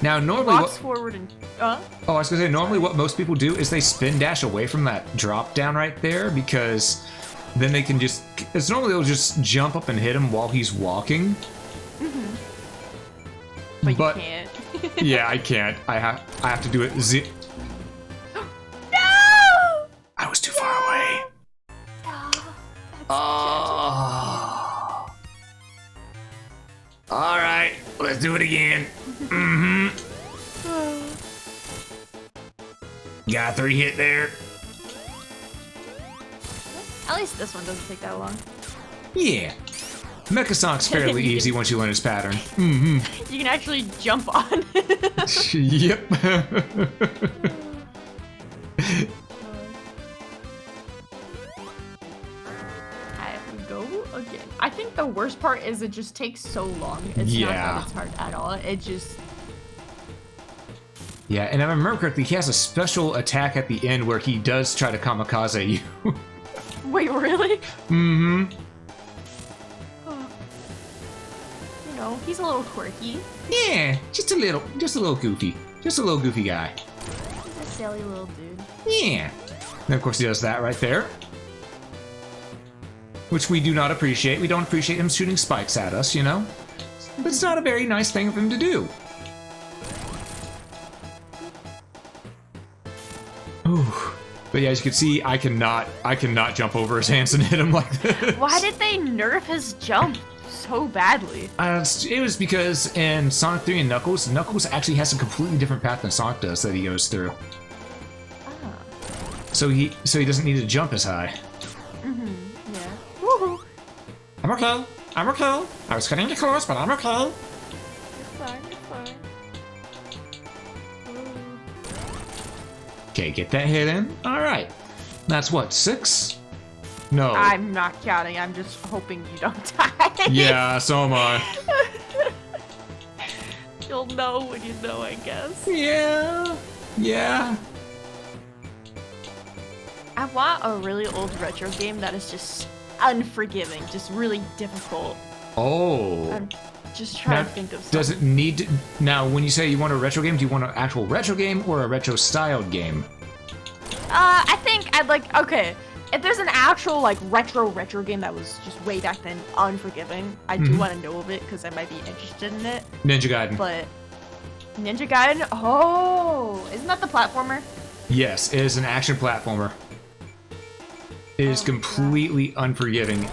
Now, normally walks forward and Oh, I was gonna say, normally what most people do is they spin dash away from that drop down right there, because then they can just... It's normally they'll just jump up and hit him while he's walking. But you can't. Yeah, I can't. I have to do it No! I was too far away. Oh. Alright, let's do it again. Got 3 hit there. At least this one doesn't take that long. Yeah. Mecha Sonic's fairly easy once you learn its pattern. You can actually jump on it. Yep. Go again. I think the worst part is it just takes so long. It's not that it's hard at all. It just... Yeah, and if I remember correctly, he has a special attack at the end where he does try to kamikaze you. Wait, really? Mm-hmm. You know, he's a little quirky. Yeah, just a little goofy. Just a little goofy guy. He's a silly little dude. Yeah. And of course he does that right there. Which we do not appreciate. We don't appreciate him shooting spikes at us, you know? But it's not a very nice thing for him to do. Ooh. But yeah, as you can see, I cannot jump over his hands and hit him like this. Why did they nerf his jump so badly? It was because in Sonic 3 and Knuckles actually has a completely different path than Sonic does that he goes through. Oh. So he doesn't need to jump as high. Yeah. Woohoo! I'm okay. I'm okay. I was cutting it close, but I'm okay. You're fine. Okay, get that hit in. All right. That's what, 6? No. I'm not counting. I'm just hoping you don't die. Yeah, so am I. You'll know when you know, I guess. Yeah. I want a really old retro game that is just unforgiving, just really difficult. Oh. I'm just trying to think of something. Does it need to... Now, when you say you want a retro game, do you want an actual retro game or a retro-styled game? I think I'd like... Okay, if there's an actual, like, retro game that was just way back then unforgiving, I do want to know of it, because I might be interested in it. Ninja Gaiden. But... Ninja Gaiden? Oh! Isn't that the platformer? Yes, it is an action platformer. It is completely unforgiving.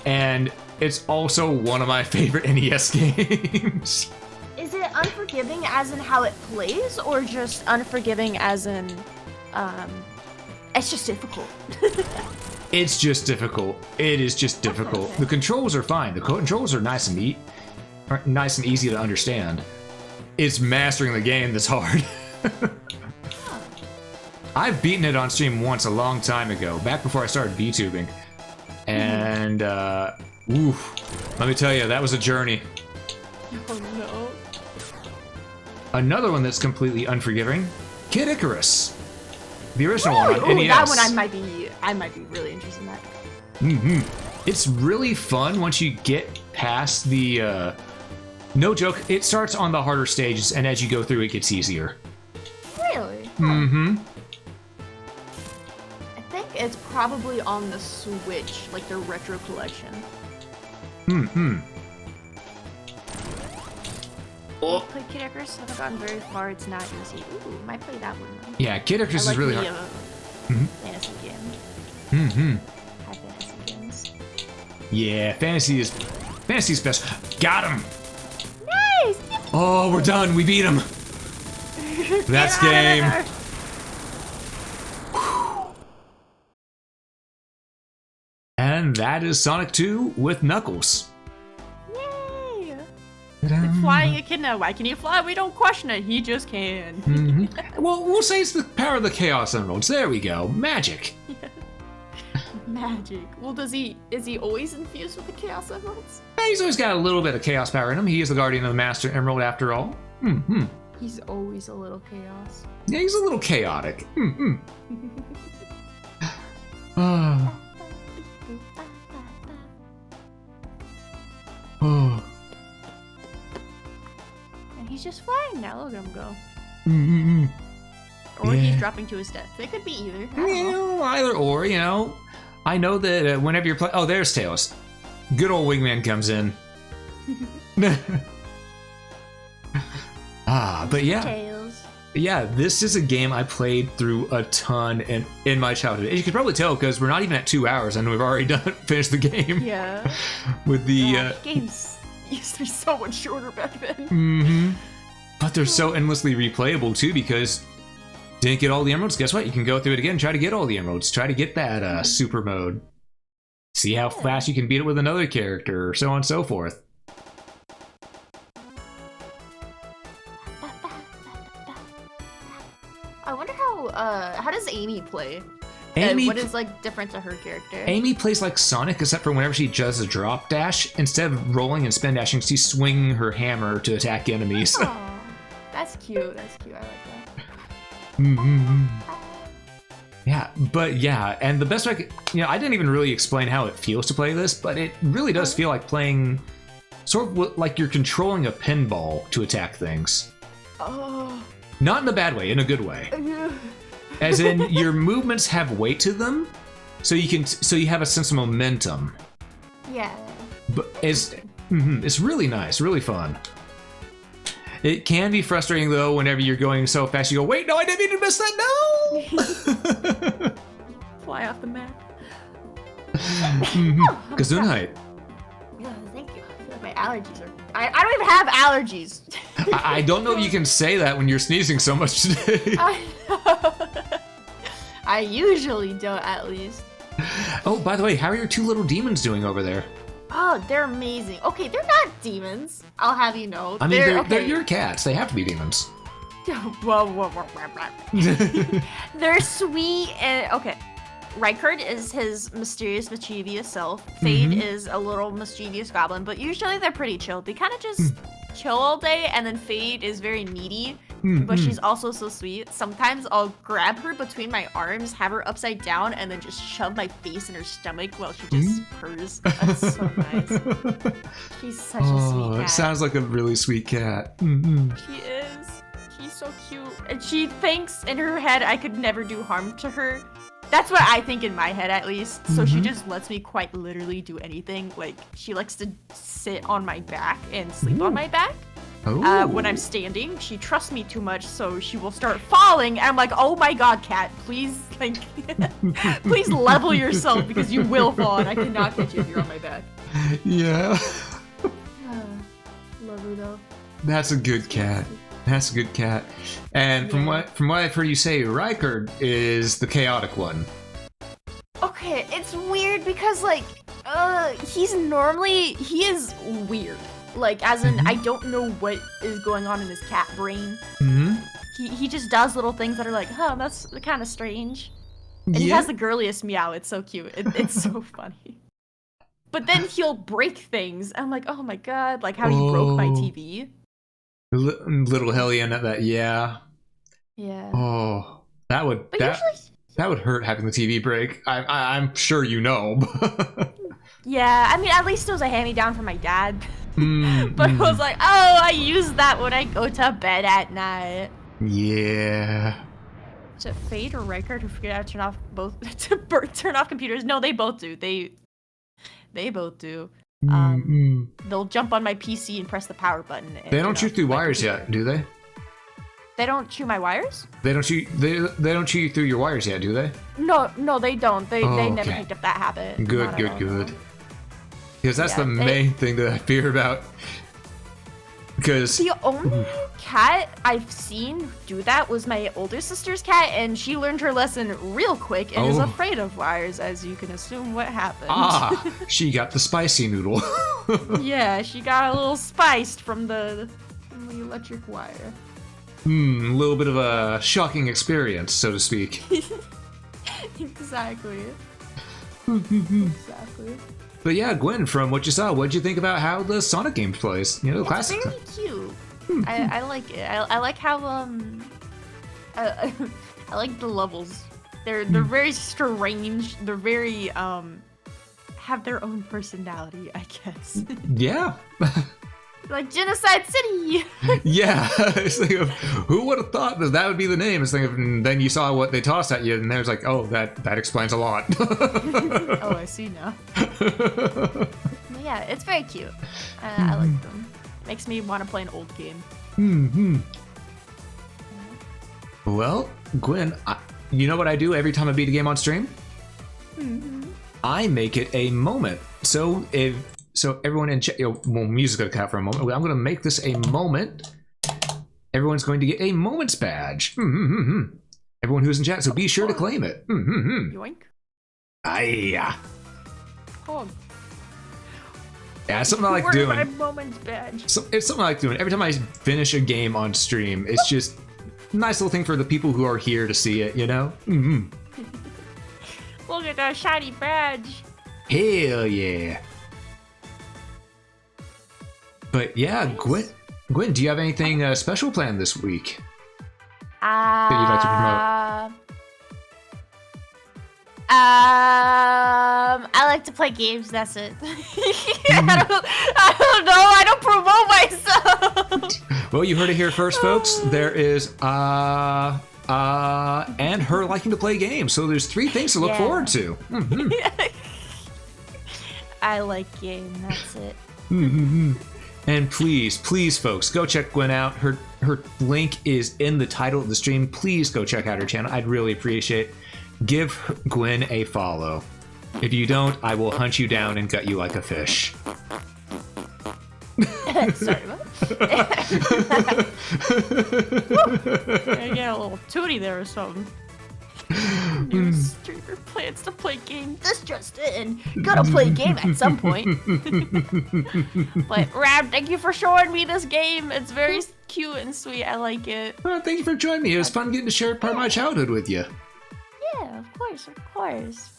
And it's also one of my favorite NES games. Is it unforgiving as in how it plays, or just unforgiving as in, it's just difficult? It's just difficult. It is just difficult. Okay. The controls are fine. The controls are nice and easy to understand. It's mastering the game that's hard. I've beaten it on stream once a long time ago, back before I started VTubing. And, oof, let me tell you, that was a journey. Oh no. Another one that's completely unforgiving, Kid Icarus. The original one on NES. That one I might be really interested in that. It's really fun once you get past the, no joke, it starts on the harder stages, and as you go through, it gets easier. Really? Mm-hmm. I think it's probably on the Switch, like the Retro Collection. Oh. Play Kid Icarus, haven't gotten very far, it's not easy. Ooh, might play that one though. Yeah, Kid Icarus is really hard. Fantasy game. High fantasy games. Yeah, fantasy's best. Got him! Nice! Oh, we're done. We beat him. That's game. And that is Sonic 2 with Knuckles. Yay! Flying echidna. Why can he fly? We don't question it. He just can. Well, we'll say it's the power of the Chaos Emeralds. There we go. Magic. Magic. Well, is he always infused with the Chaos Emeralds? He's always got a little bit of chaos power in him. He is the guardian of the Master Emerald after all. He's always a little chaos. Yeah, he's a little chaotic. And he's just flying now. Look at him go. Or he's dropping to his death. It could be either. I don't know. Either or, you know. I know that whenever you're playing... Oh, there's Tails. Good old Wingman comes in. But yeah. Tails. Yeah, this is a game I played through a ton in my childhood. As you can probably tell, because we're not even at 2 hours and we've already finished the game. Yeah. With the... games used to be so much shorter back then. But they're so endlessly replayable, too, because... Didn't get all the emeralds? Guess what? You can go through it again and try to get all the emeralds. Try to get that super mode. See how fast you can beat it with another character, or so on and so forth. I wonder how does Amy play? Amy, what is like different to her character? Amy plays like Sonic, except for whenever she does a drop dash, instead of rolling and spin dashing, she's swinging her hammer to attack enemies. Aww, that's cute. That's cute. I like that. Yeah, but yeah, and the best way I could, I didn't even really explain how it feels to play this, but it really does feel like playing sort of like you're controlling a pinball to attack things. Oh. Not in a bad way, in a good way. As in, your movements have weight to them, so you have a sense of momentum. Yeah. But it's really nice, really fun. It can be frustrating though whenever you're going so fast. You go, wait, no, I didn't mean to miss that. No. Fly off the map. Gesundheit. Yeah, thank you. I feel like my allergies are. I don't even have allergies. I don't know if you can say that when you're sneezing so much today. I know. I usually don't, at least. Oh, by the way, how are your two little demons doing over there? Oh, they're amazing. Okay, they're not demons. I'll have you know. I mean, they're your cats. They have to be demons. They're sweet and okay. Rykard is his mysterious, mischievous self. Fade is a little mischievous goblin, but usually they're pretty chill. They kind of just chill all day, and then Fade is very needy, but she's also so sweet. Sometimes I'll grab her between my arms, have her upside down, and then just shove my face in her stomach while she just purrs. That's so nice. She's such a sweet cat. It sounds like a really sweet cat. She is. She's so cute. And she thinks in her head I could never do harm to her. That's what I think in my head, at least. So she just lets me quite literally do anything. Like, she likes to sit on my back and sleep on my back. When I'm standing, she trusts me too much, so she will start falling. And I'm like, oh my god, cat, please, like, please level yourself because you will fall and I cannot catch you if you're on my back. Yeah. Love her, though. That's a good cat. That's a good cat. And from what I've heard you say, Rykard is the chaotic one. Okay, it's weird because like he is weird. Like as in I don't know what is going on in his cat brain. he just does little things that are like, huh, that's kind of strange. And he has the girliest meow. It's so cute. It's so funny. But then he'll break things. I'm like, oh my god, like how you broke my TV. Little hellion at that, yeah. Yeah. Oh, that would that would hurt having the TV break. I'm sure you know. Yeah, I mean, at least it was a hand-me-down from my dad. But it was like, oh, I use that when I go to bed at night. Yeah. Is it Fade or Riker who figured out to turn off both turn off computers? No, they both do. They both do. They'll jump on my PC and press the power button. They don't shoot through wires yet, do they? They don't chew my wires? They don't chew. They don't chew through your wires yet, do they? No, they don't. They never picked up that habit. Good. Because that's the main thing that I fear about. Because the only cat I've seen do that was my older sister's cat, and she learned her lesson real quick and is afraid of wires, as you can assume what happened. She got the spicy noodle. Yeah, she got a little spiced from the electric wire. A little bit of a shocking experience, so to speak. Exactly. But yeah, Gwen, from what you saw, what'd you think about how the Sonic game plays? You know, the classic. It's very cute. I like it. I like how I like the levels. They're very strange. They're very have their own personality, I guess. Yeah. Like Genocide City. Yeah. It's like, who would have thought that would be the name? It's like, and then you saw what they tossed at you, and there's like, oh, that explains a lot. Oh, I see now. Yeah, it's very cute. I like them. Makes me want to play an old game. Well, Gwen, you know what I do every time I beat a game on stream? I make it a moment. So everyone in chat, music's gonna cut out for a moment. I'm gonna make this a moment. Everyone's going to get a moments badge. Everyone who's in chat, so be sure to claim it. Yoink. Aye. Oh. Yeah, it's something I like doing. My moments badge. So it's something I like doing. Every time I finish a game on stream, it's just a nice little thing for the people who are here to see it, you know? Look at that shiny badge. Hell yeah. But yeah, nice. Gwen, do you have anything special planned this week that you'd like to promote? I like to play games. That's it. I don't know. I don't promote myself. Well, you heard it here first, folks. There is and her liking to play games. So there's 3 things to look forward to. I like game. That's it. And please, folks, go check Gwen out. Her link is in the title of the stream. Please go check out her channel. I'd really appreciate it. Give Gwen a follow. If you don't, I will hunt you down and gut you like a fish. Sorry, what? I get a little tootie there or something. Your streamer plans to play game. This just in. Gonna play a game at some point. But Rab, thank you for showing me this game. It's very cute and sweet. I like it. Well, thank you for joining me. It was fun getting to share part of my childhood with you. Yeah, of course.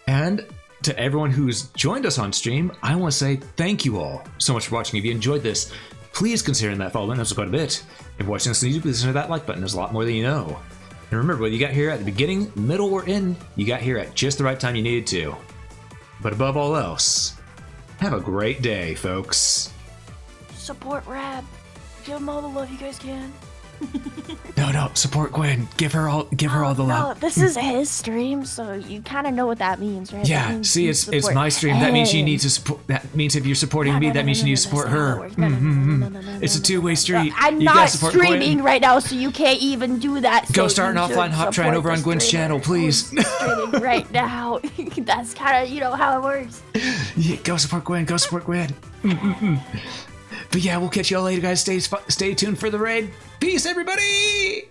And to everyone who's joined us on stream, I want to say thank you all so much for watching. If you enjoyed this, please consider that follow button. That's quite a bit. If you're watching this on YouTube, please consider that like button. There's a lot more than you know. And remember, whether you got here at the beginning, middle, or end, you got here at just the right time you needed to. But above all else, have a great day, folks. Support Rab. Give him all the love you guys can. No, support Gwen. Give her all the love. No, this is his stream, so you kind of know what that means, right? Yeah, see, it's my stream. That means you need to support. That means if you're supporting me, that means you need to support her. It's a two-way street. I'm not streaming right now, so you can't even do that. Go start an offline hop train over on Gwen's channel, please. Streaming right now. That's kind of how it works. Yeah, go support Gwen. Go support Gwen. But yeah, we'll catch y'all later, guys. Stay tuned for the raid. Peace, everybody!